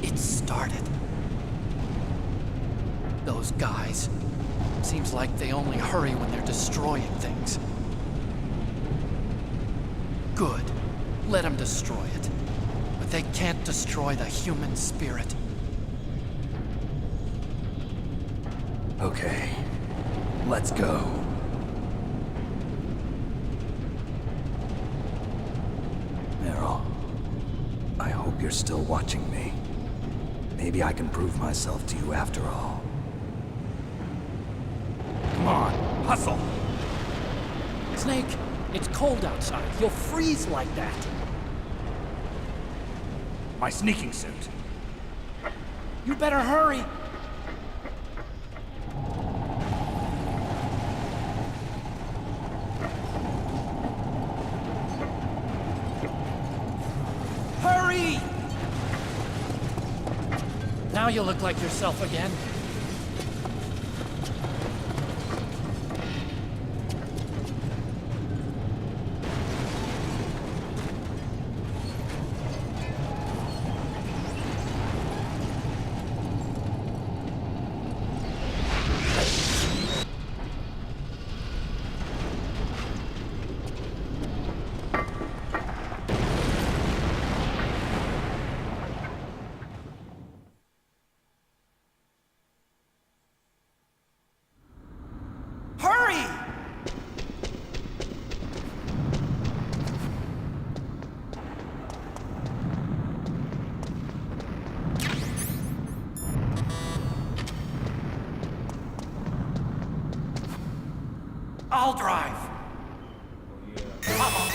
It started. Those guys. Seems like they only hurry when they're destroying things. Good. Let them destroy it. But they can't destroy the human spirit. Okay, let's go. Meryl, I hope you're still watching me. Maybe I can prove myself to you after all. Come on, hustle! Snake, it's cold outside. You'll freeze like that. My sneaking suit. You better hurry. Hurry! Now you look like yourself again. Hurry! I'll drive. Uh-oh.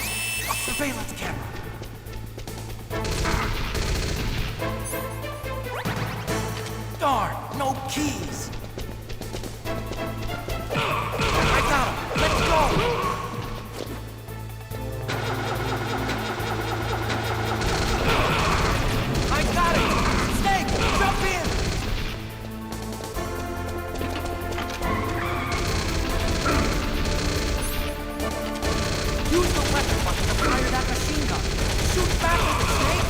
A surveillance camera. Darn, no keys. I got him. Let's go. I got it. Snake, jump in. Use the weapon button to fire that machine gun. Shoot back with it, Snake.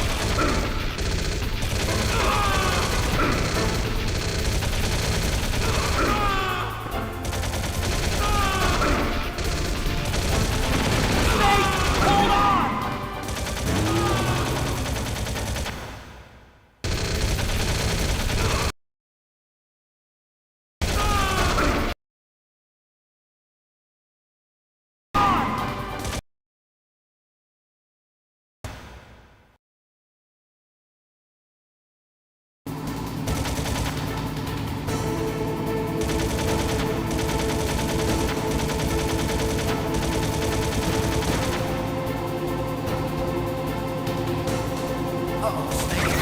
Uh-oh, Snake.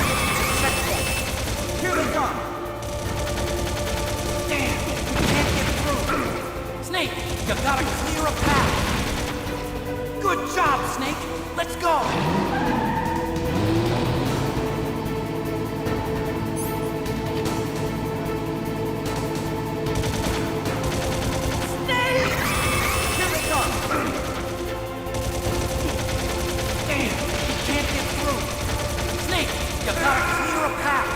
Checkpoint. Here they come! Damn, we can't get through. Snake, you gotta clear a path. Good job, Snake. Let's go. Snake! Here they come! Damn, we can't get through. Snake, you gotta clear a path.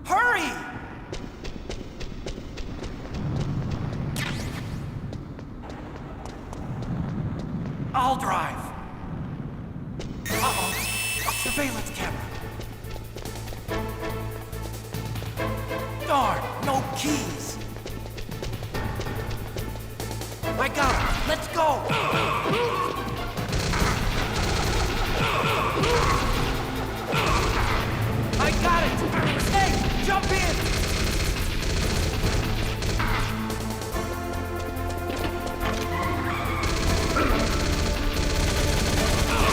Hurry! I'll drive. Uh-oh, a surveillance camera. Darn, no keys. I got it. Let's go. I got it. Snake, jump in.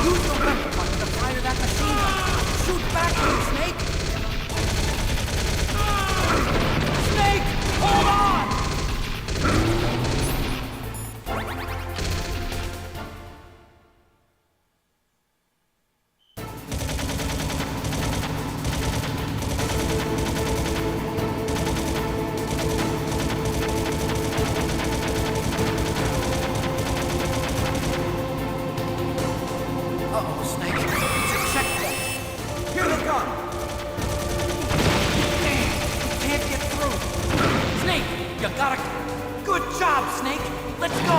Use the weapon button to fire that machine gun. Shoot back at him, Snake. Snake, hold on! Uh-oh, Snake. It's a checkpoint. Here they come! Damn, we can't get through. Snake, you gotta... Good job, Snake. Let's go.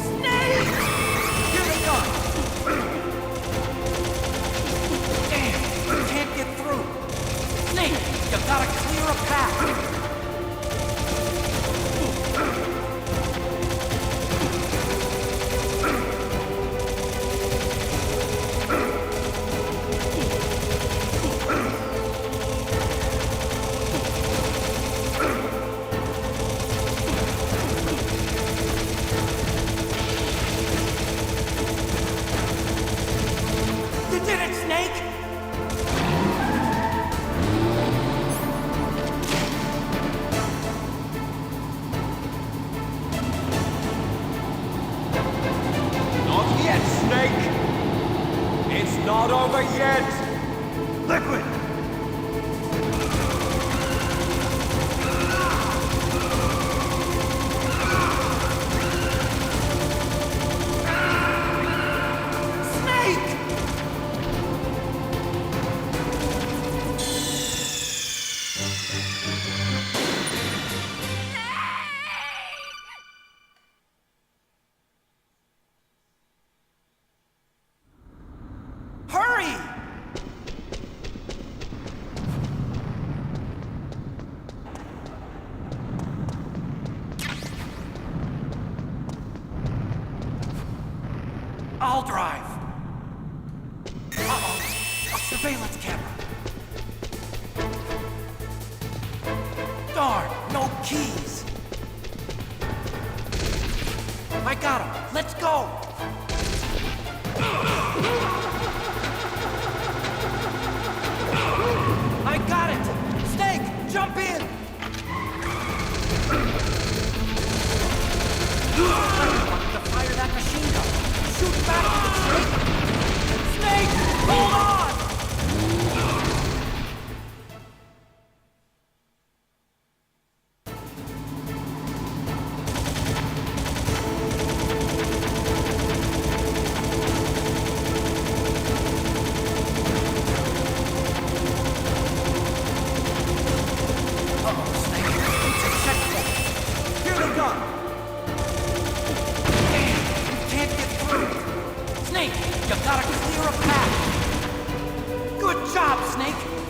Snake! Here they come! Damn, we can't get through. Snake, you gotta clear a path. You did it, Snake! Not yet, Snake! It's not over yet! Liquid! Snake! Hurry! I'll drive. Uh-oh, a surveillance camera. Darn, no keys. I got him. Let's go. I got it. Snake, jump in. To fire that machine gun. Shoot back at the Snake. Snake, hold on.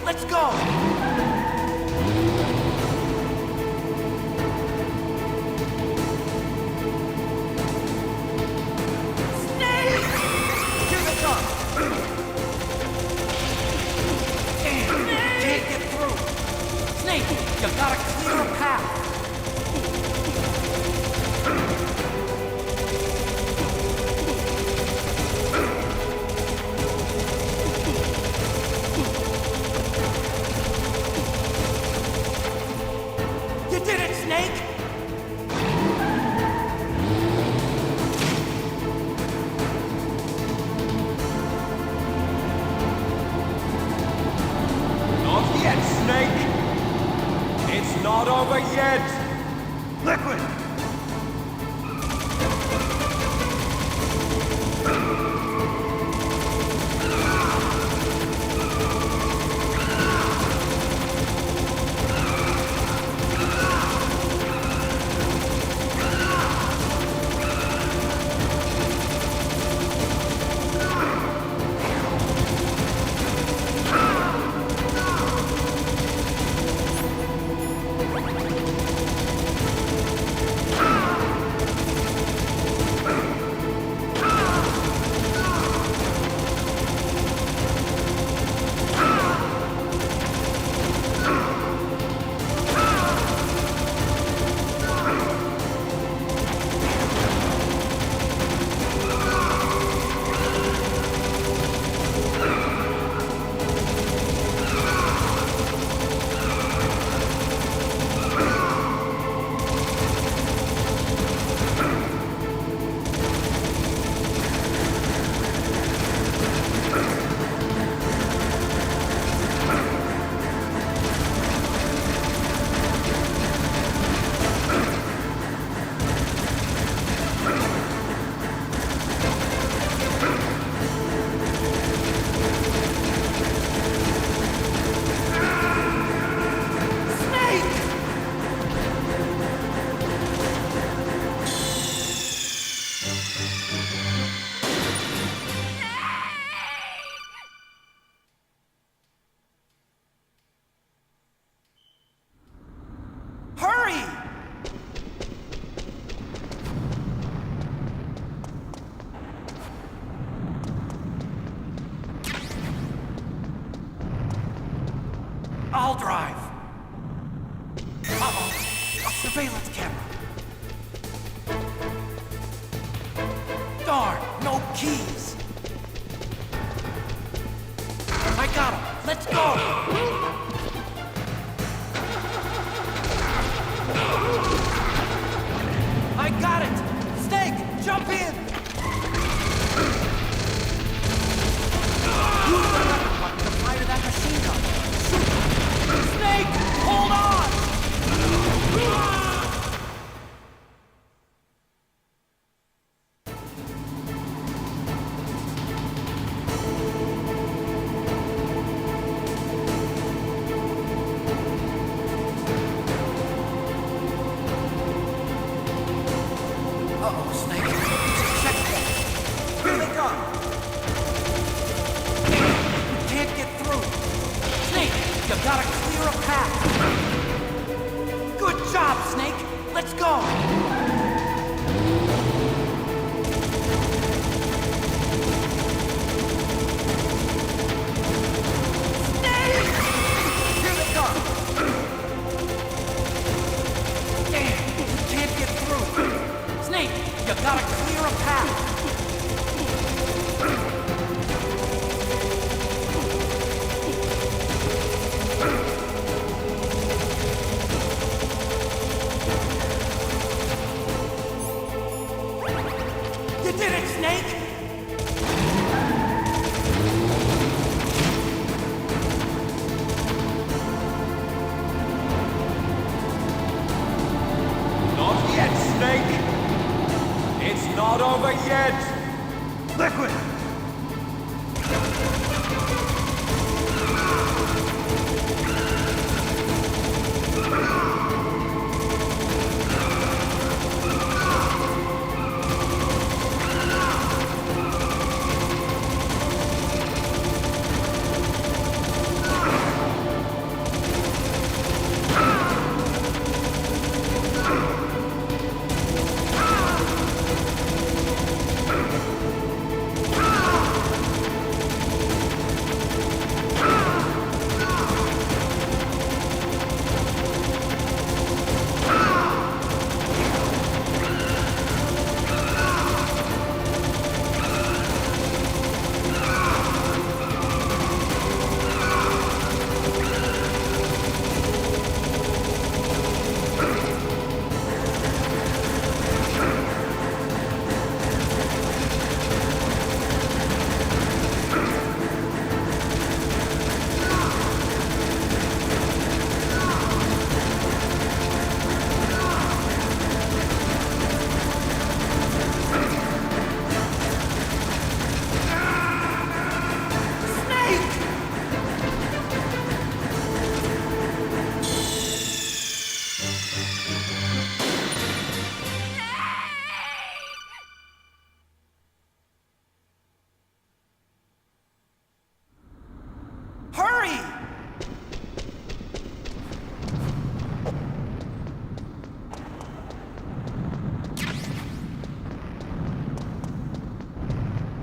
Let's go! Snake! Not yet, Snake! It's not over yet! Liquid! Hurry! I'll drive. Uh-oh. A surveillance camera. Darn, no keys. I got him. Let's go. I got it! Snake, jump in! Use the weapon button to fire that machine gun. Shoot! Snake, hold on! Uh-oh, Snake. Check that. Here they come. We can't get through. Snake, you gotta clear a path. Good job, Snake. Let's go. You gotta clear a path! You did it, Snake! Not yet, Snake! It's not over yet! Liquid!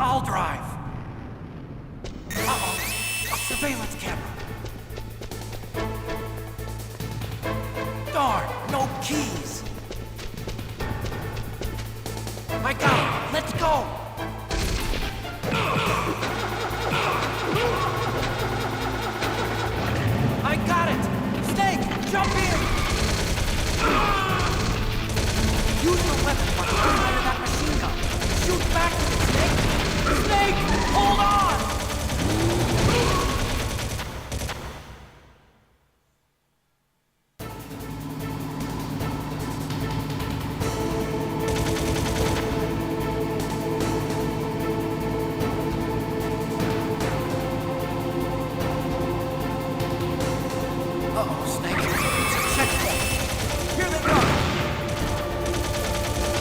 I'll drive. Uh-oh. A surveillance camera. Darn, no keys. I got it. Let's go. I got it. Snake, jump in. Use your weapon while you fire that machine gun. Shoot back with it, Snake. Snake, hold on. Uh-oh, Snake. It's a checkpoint. Here they come.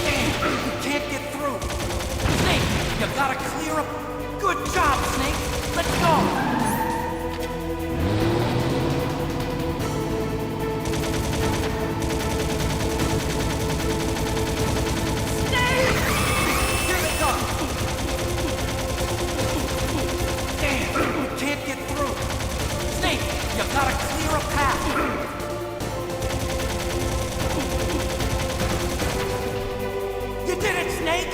Damn, you can't get through. Snake, you gotta clear up. Good job, Snake. Let's go. Snake! Here they come. Damn, you can't get through. Snake, you gotta clear a path. You did it, Snake!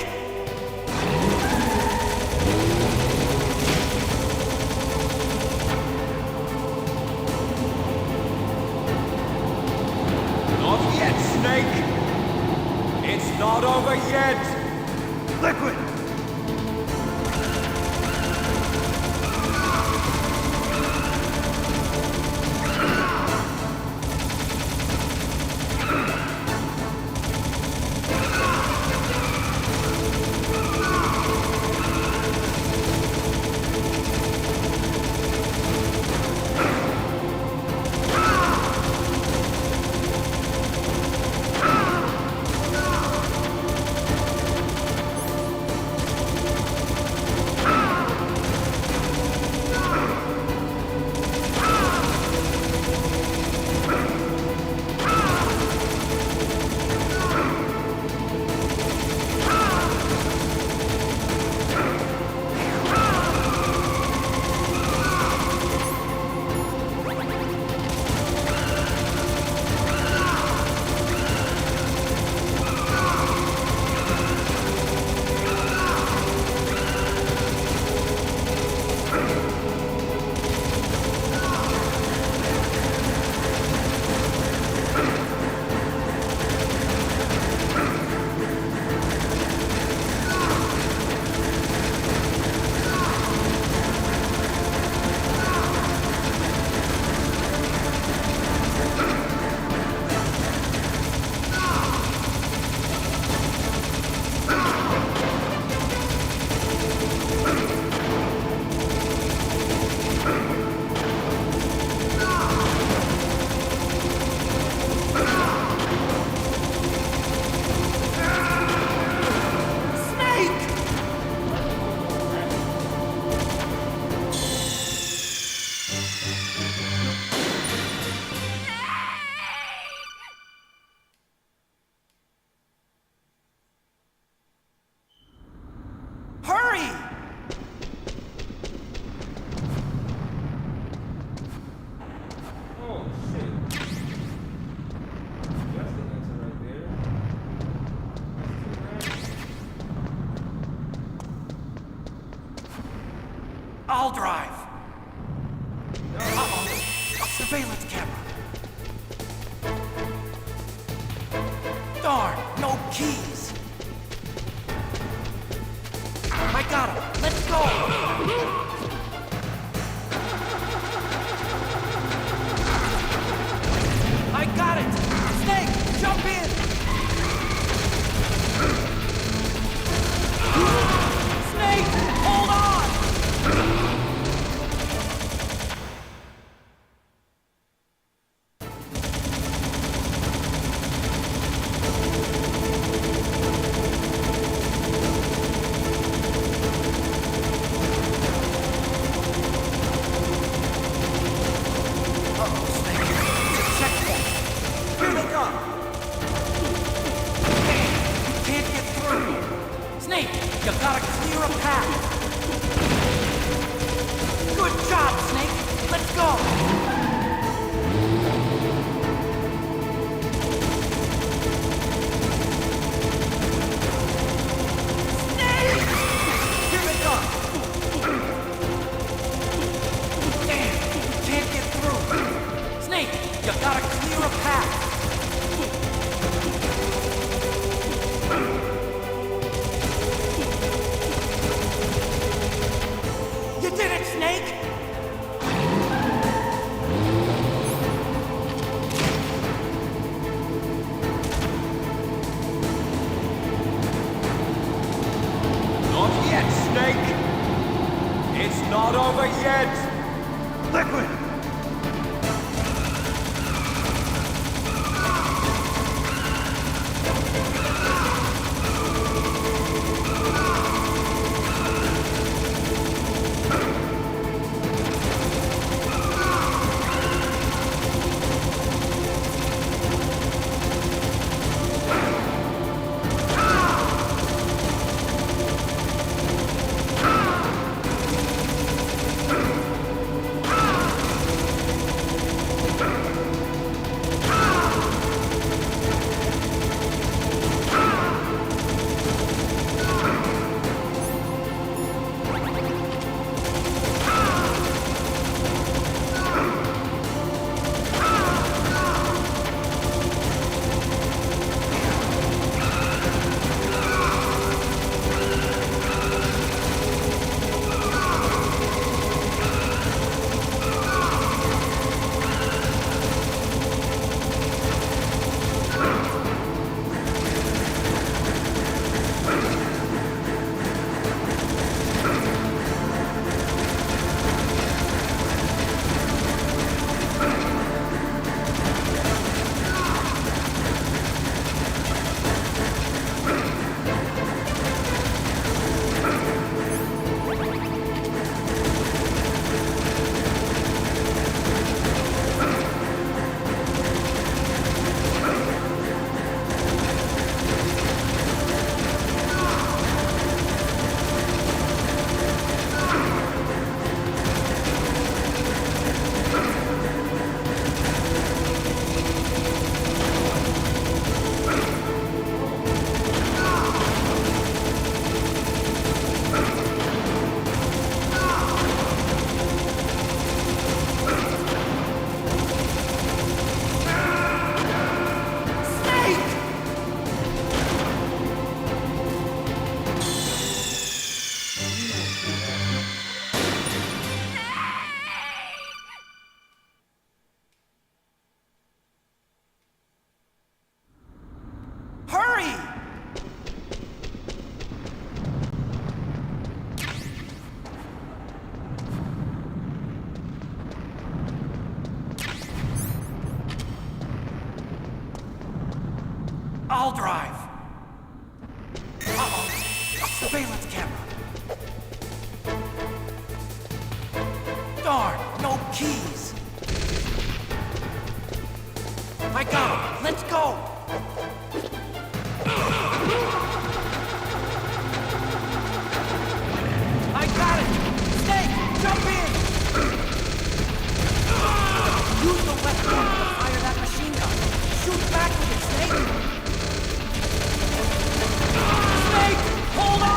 Not yet, Snake! It's not over yet! Liquid! Hurry! Oh shit. That's the answer right there. I'll drive. Uh-oh. A surveillance camera. Darn, no keys. I got him. Let's go. I got it. Snake, jump in. Snake, hold on. You gotta clear a path. Good job, Snake. Let's go. Here they come! Damn! Can't get through! Snake, you gotta clear a path! You did it, Snake! Not yet, Snake! It's not over yet! Liquid! I'll drive. Uh-oh. A surveillance camera. Darn, no keys. I got him. Let's go. I got it. Snake, jump in. Use the weapon to fire that machine gun. Shoot back with it, Snake. Snake, hold on!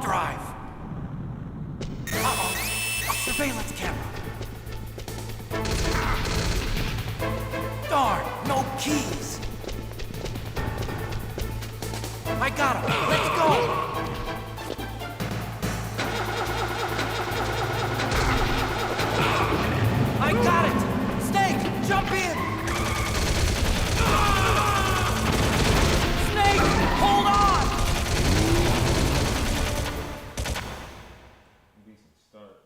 drive. Uh-oh. A surveillance camera. Darn, no keys. I got him. Let's go. I got it. Snake, jump in. Snake, hold on. Decent start.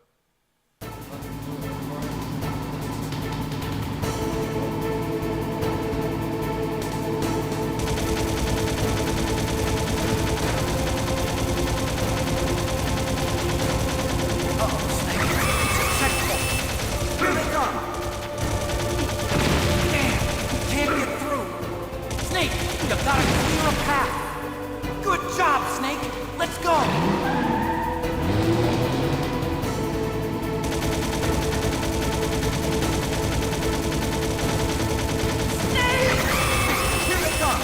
You gotta clear a path. Good job, Snake. Let's go. Snake! Here they come.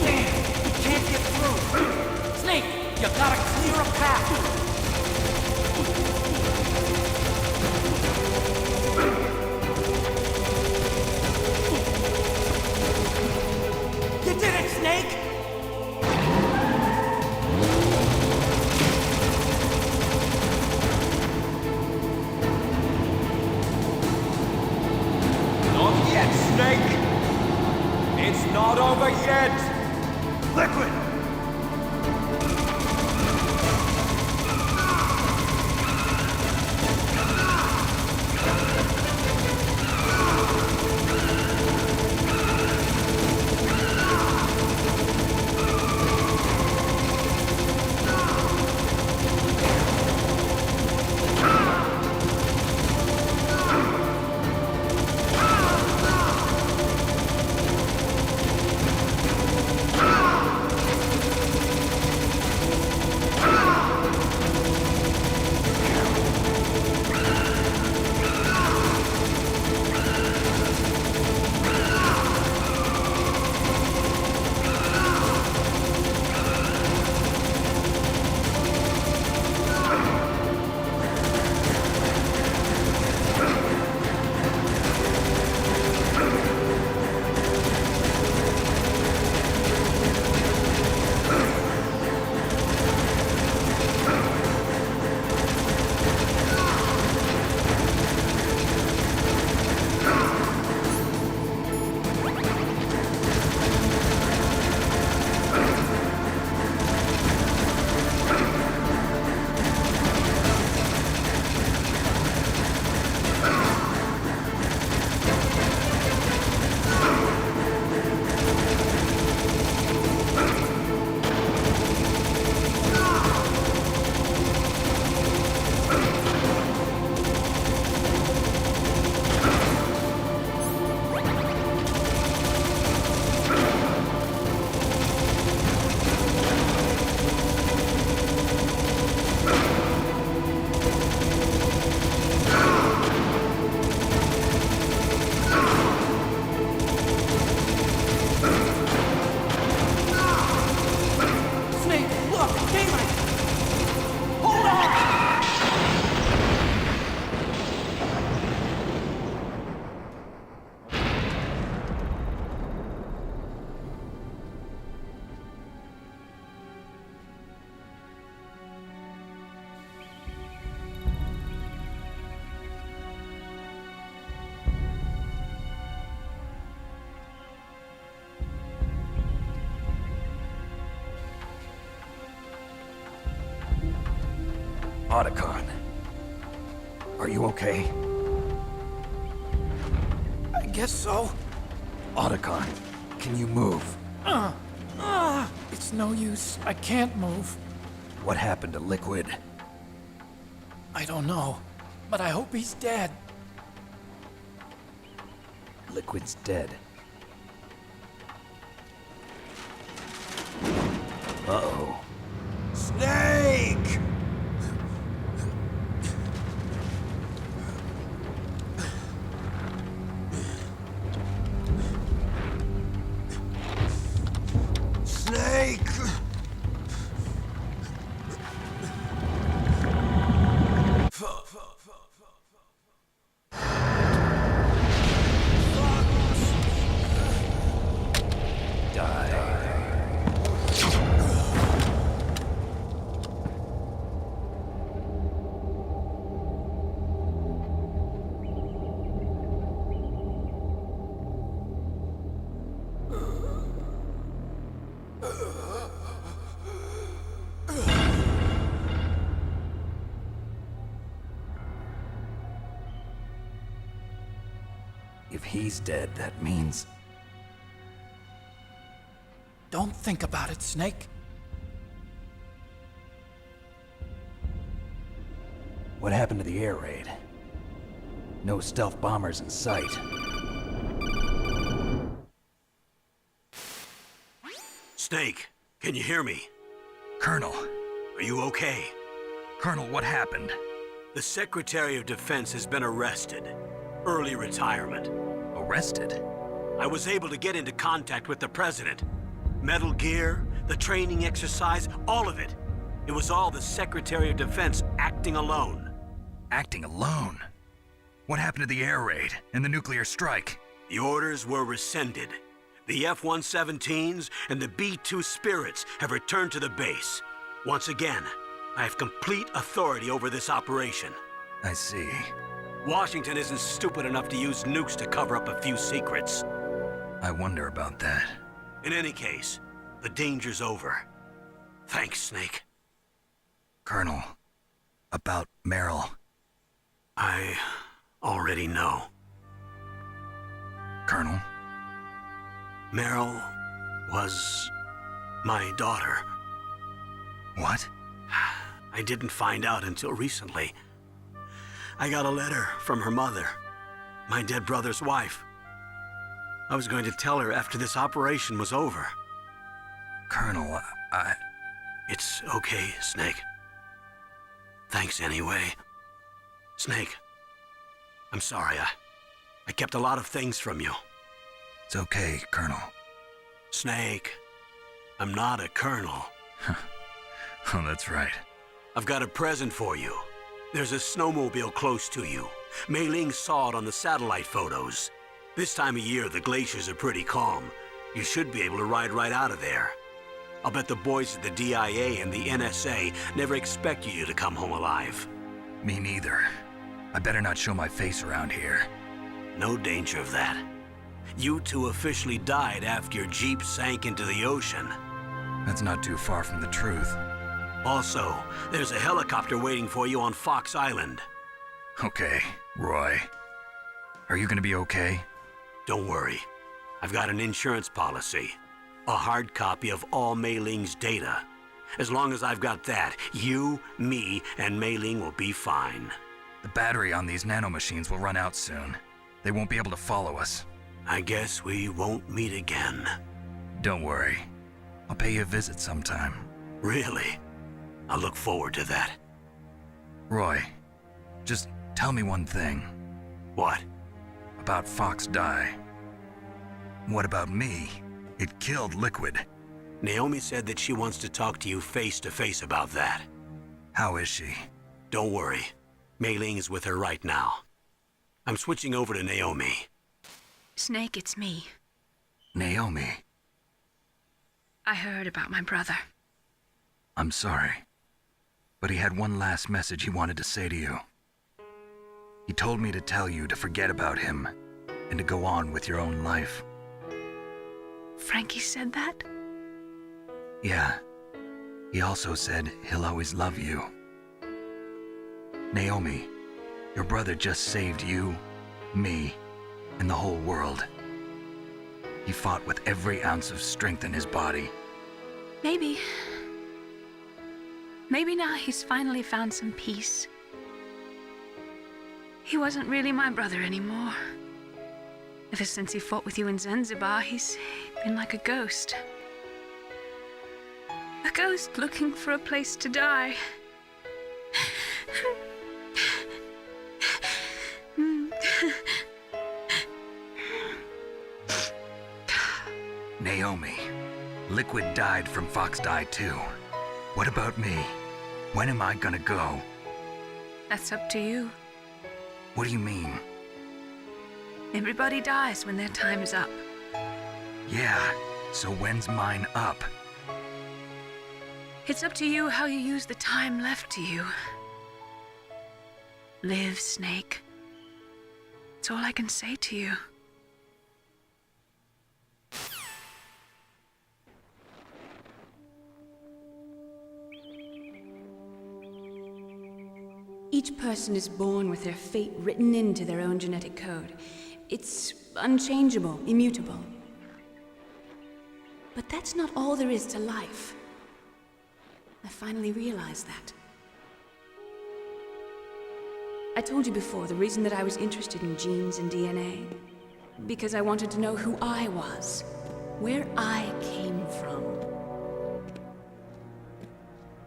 Damn, you can't get through. Snake, you gotta clear a path. You did it, Snake! Not yet, Snake! It's not over yet! Liquid! Otacon. Are you okay? I guess so. Otacon, can you move? It's no use. I can't move. What happened to Liquid? I don't know, but I hope he's dead. Liquid's dead. Uh-oh. Snake! Snake! If he's dead, that means... Don't think about it, Snake. What happened to the air raid? No stealth bombers in sight. Snake, can you hear me? Colonel. Are you okay? Colonel, what happened? The Secretary of Defense has been arrested. Early retirement. Arrested? I was able to get into contact with the President. Metal Gear, the training exercise, all of it. It was all the Secretary of Defense acting alone. Acting alone? What happened to the air raid and the nuclear strike? The orders were rescinded. The F-117s and the B-2 Spirits have returned to the base. Once again, I have complete authority over this operation. I see. Washington isn't stupid enough to use nukes to cover up a few secrets. I wonder about that. In any case, the danger's over. Thanks, Snake. Colonel, about Meryl. I already know. Colonel? Meryl was my daughter. What? I didn't find out until recently. I got a letter from her mother, my dead brother's wife. I was going to tell her after this operation was over. Colonel, It's okay, Snake. Thanks anyway. Snake, I'm sorry. I kept a lot of things from you. It's okay, Colonel. Snake, I'm not a colonel. Oh, that's right. I've got a present for you. There's a snowmobile close to you. Mei Ling saw it on the satellite photos. This time of year, the glaciers are pretty calm. You should be able to ride right out of there. I'll bet the boys at the DIA and the NSA never expect you to come home alive. Me neither. I better not show my face around here. No danger of that. You two officially died after your Jeep sank into the ocean. That's not too far from the truth. Also, there's a helicopter waiting for you on Fox Island. Okay, Roy. Are you gonna be okay? Don't worry. I've got an insurance policy. A hard copy of all Mei Ling's data. As long as I've got that, you, me, and Mei Ling will be fine. The battery on these nanomachines will run out soon. They won't be able to follow us. I guess we won't meet again. Don't worry. I'll pay you a visit sometime. Really? I look forward to that. Roy, just tell me one thing. What? About Fox Die. What about me? It killed Liquid. Naomi said that she wants to talk to you face to face about that. How is she? Don't worry. Mei Ling is with her right now. I'm switching over to Naomi. Snake, it's me. Naomi. I heard about my brother. I'm sorry. But he had one last message he wanted to say to you. He told me to tell you to forget about him and to go on with your own life. Frankie said that? Yeah. He also said he'll always love you. Naomi, your brother just saved you, me, and the whole world. He fought with every ounce of strength in his body. Maybe. Maybe now he's finally found some peace. He wasn't really my brother anymore. Ever since he fought with you in Zanzibar, he's been like a ghost. A ghost looking for a place to die. Naomi, Liquid died from Fox Die too. What about me? When am I gonna go? That's up to you. What do you mean? Everybody dies when their time is up. Yeah, so when's mine up? It's up to you how you use the time left to you. Live, Snake. That's all I can say to you. Each person is born with their fate written into their own genetic code. It's unchangeable, immutable. But that's not all there is to life. I finally realized that. I told you before the reason that I was interested in genes and DNA. Because I wanted to know who I was, where I came from.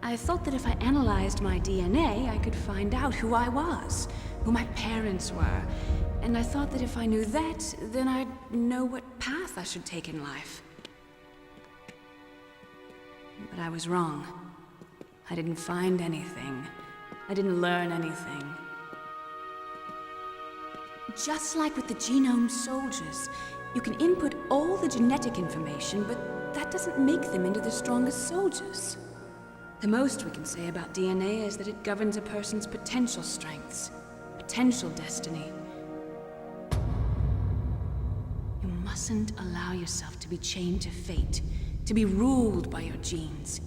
I thought that if I analyzed my DNA, I could find out who I was, who my parents were, and I thought that if I knew that, then I'd know what path I should take in life. But I was wrong. I didn't find anything. I didn't learn anything. Just like with the genome soldiers, you can input all the genetic information, but that doesn't make them into the strongest soldiers. The most we can say about DNA is that it governs a person's potential strengths, potential destiny. You mustn't allow yourself to be chained to fate, to be ruled by your genes.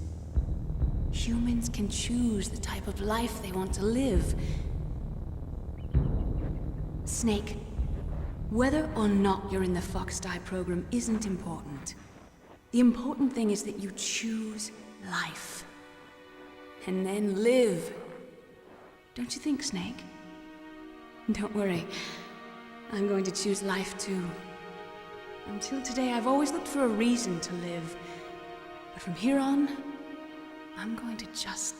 Humans can choose the type of life they want to live. Snake, whether or not you're in the Fox-Die program isn't important. The important thing is that you choose life. And then live. Don't you think, Snake? Don't worry. I'm going to choose life too. Until today, I've always looked for a reason to live. But from here on, I'm going to just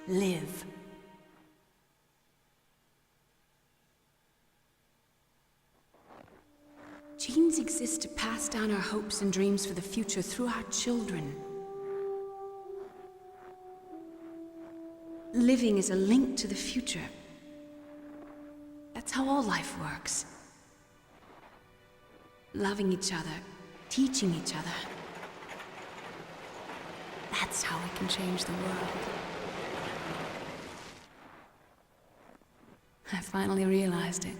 live. Genes exist to pass down our hopes and dreams for the future through our children. Living is a link to the future. That's how all life works. Loving each other, teaching each other. That's how we can change the world. I finally realized it.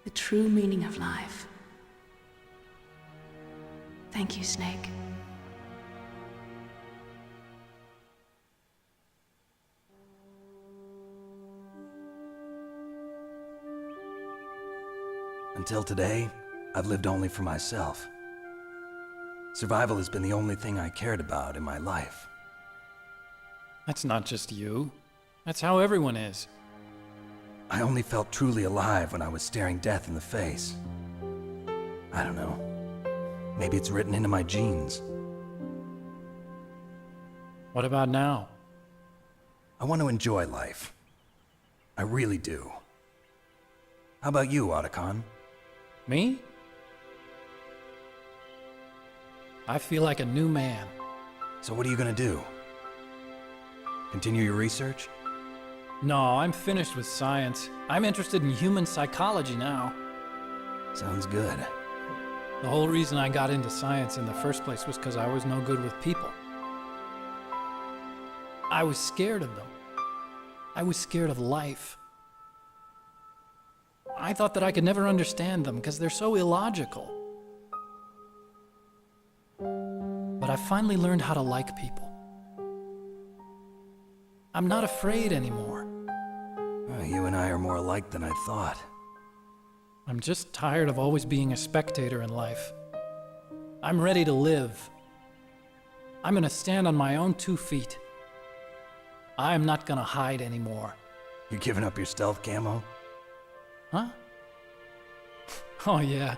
The true meaning of life. Thank you, Snake. Until today, I've lived only for myself. Survival has been the only thing I cared about in my life. That's not just you. That's how everyone is. I only felt truly alive when I was staring death in the face. I don't know. Maybe it's written into my genes. What about now? I want to enjoy life. I really do. How about you, Otacon? Me? I feel like a new man. So what are you gonna do? Continue your research? No, I'm finished with science. I'm interested in human psychology now. Sounds good. The whole reason I got into science in the first place was because I was no good with people. I was scared of them. I was scared of life. I thought that I could never understand them because they're so illogical. But I finally learned how to like people. I'm not afraid anymore. Well, you and I are more alike than I thought. I'm just tired of always being a spectator in life. I'm ready to live. I'm gonna stand on my own 2 feet. I'm not gonna hide anymore. You giving up your stealth camo? Huh? Oh yeah.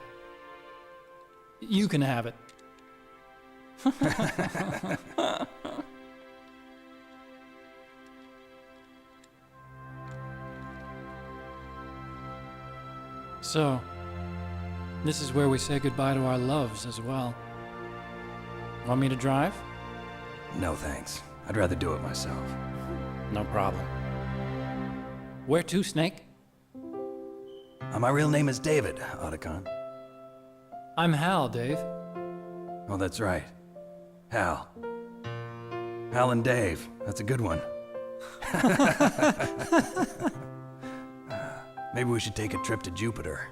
You can have it. So, this is where we say goodbye to our loves as well. Want me to drive? No thanks. I'd rather do it myself. No problem. Where to, Snake? My real name is David, Otacon. I'm Hal, Dave. Oh, that's right. Hal. Hal and Dave. That's a good one. Maybe we should take a trip to Jupiter.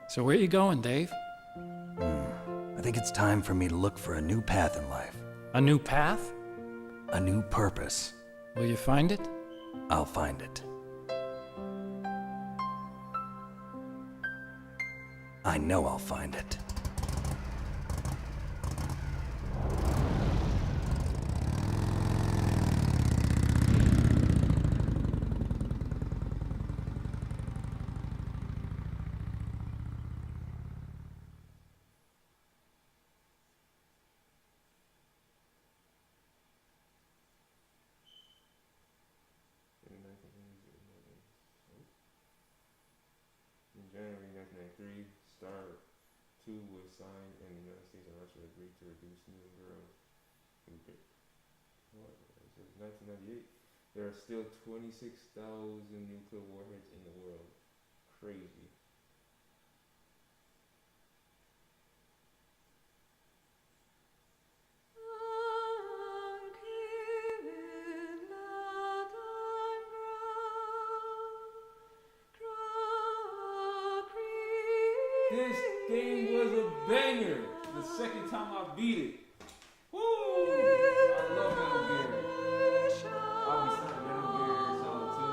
So where you going, Dave? I think it's time for me to look for a new path in life. A new path? A new purpose. Will you find it? I'll find it. I know I'll find it. In January 1993, STAR 2 was signed, and the United States and Russia agreed to reduce nuclear girls. What? It says 1998. There are still 26,000 nuclear warheads in the world. Crazy. This game was a banger. The second time I beat it. Woo! I love Metal Gear. I'll be starting Metal Gear Solid 2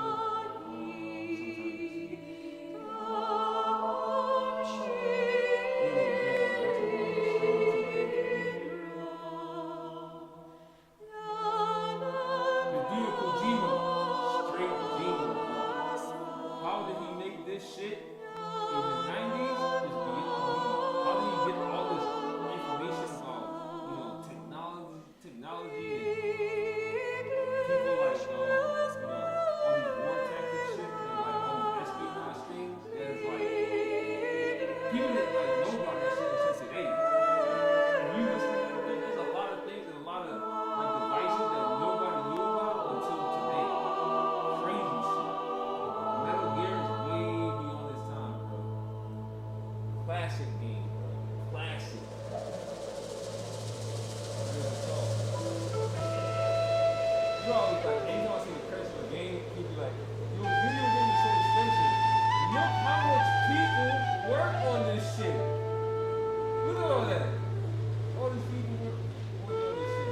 Hideo Kojima, straight genius. How did he make this shit in the 90s? Is beyond me. How did he get all this information about, technology and people like, all these war tactics shit and like all these espionage things? That is like, people that like know about that shit until today. If you listen to that, there's a lot of things and a lot of like devices that nobody knew about until today. Crazy shit. Metal Gear is way beyond its time, bro. Classic game, bro. Classic. Real talk. You always like, anytime I see the price of a game, people be like, yo, video game is so expensive. Look how much people work on this shit. Look at all that. All these people work on this shit.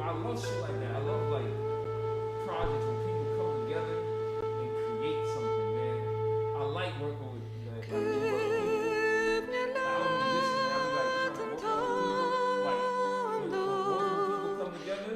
I love shit like that. I love like projects when people come together and create something, man. I like working with like working with people. I don't do this and I'm like trying to work with people. Like when people come together.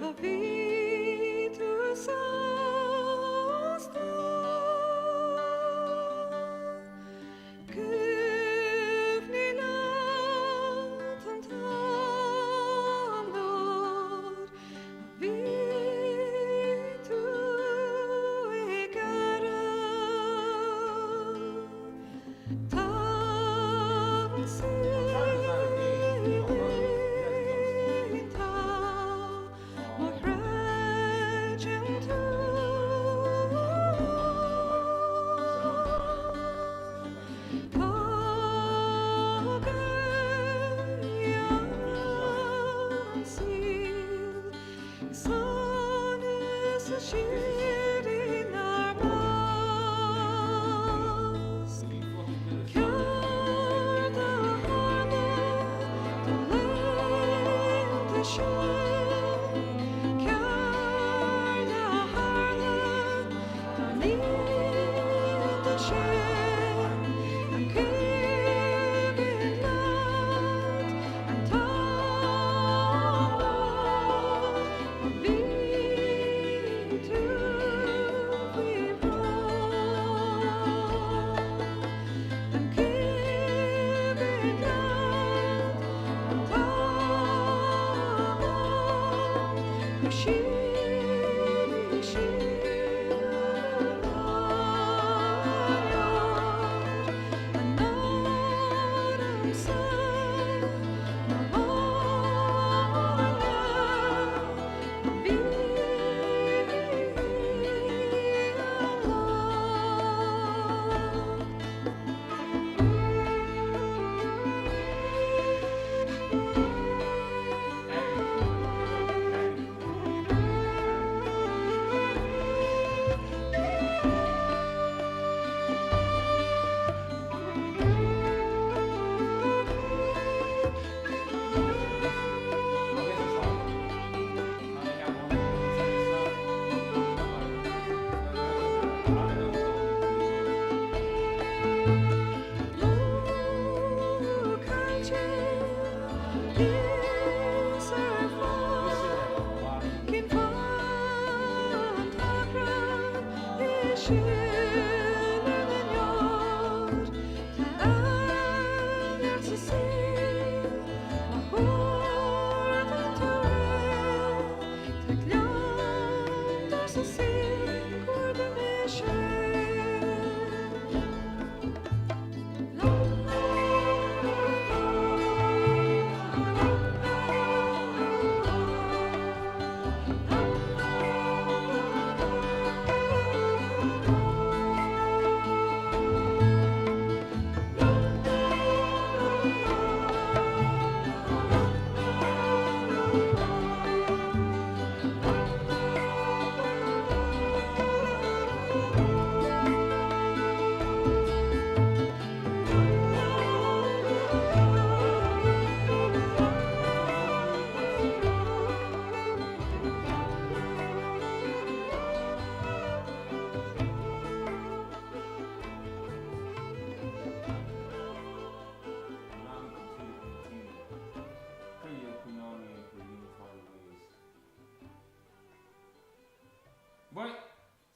But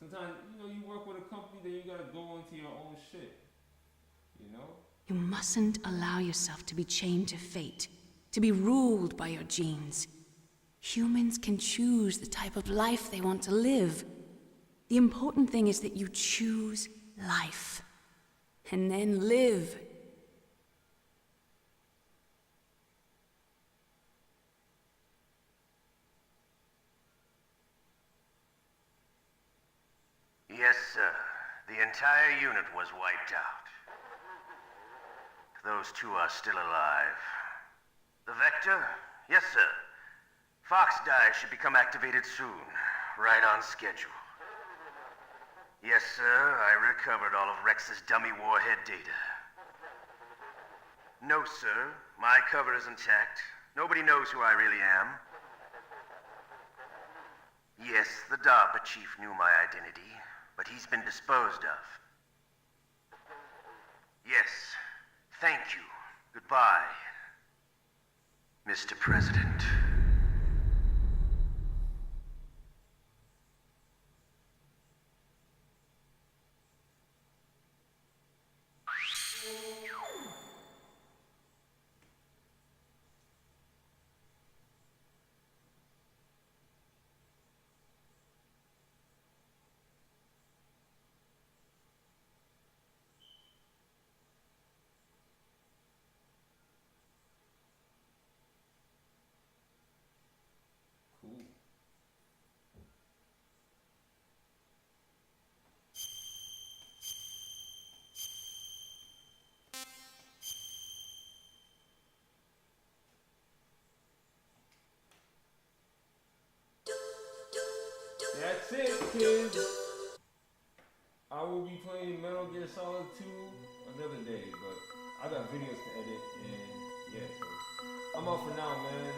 sometimes, you work with a company, then you gotta go into your own shit. You mustn't allow yourself to be chained to fate, to be ruled by your genes. Humans can choose the type of life they want to live. The important thing is that you choose life. And then live. Yes, sir. The entire unit was wiped out. Those two are still alive. The Vector? Yes, sir. Fox Die should become activated soon. Right on schedule. Yes, sir. I recovered all of Rex's dummy warhead data. No, sir. My cover is intact. Nobody knows who I really am. Yes, the DARPA chief knew my identity, but he's been disposed of. Yes. Thank you. Goodbye, Mr. President. That's it, kids. I will be playing Metal Gear Solid 2 another day, but I got videos to edit, and yeah, so I'm out for now, man.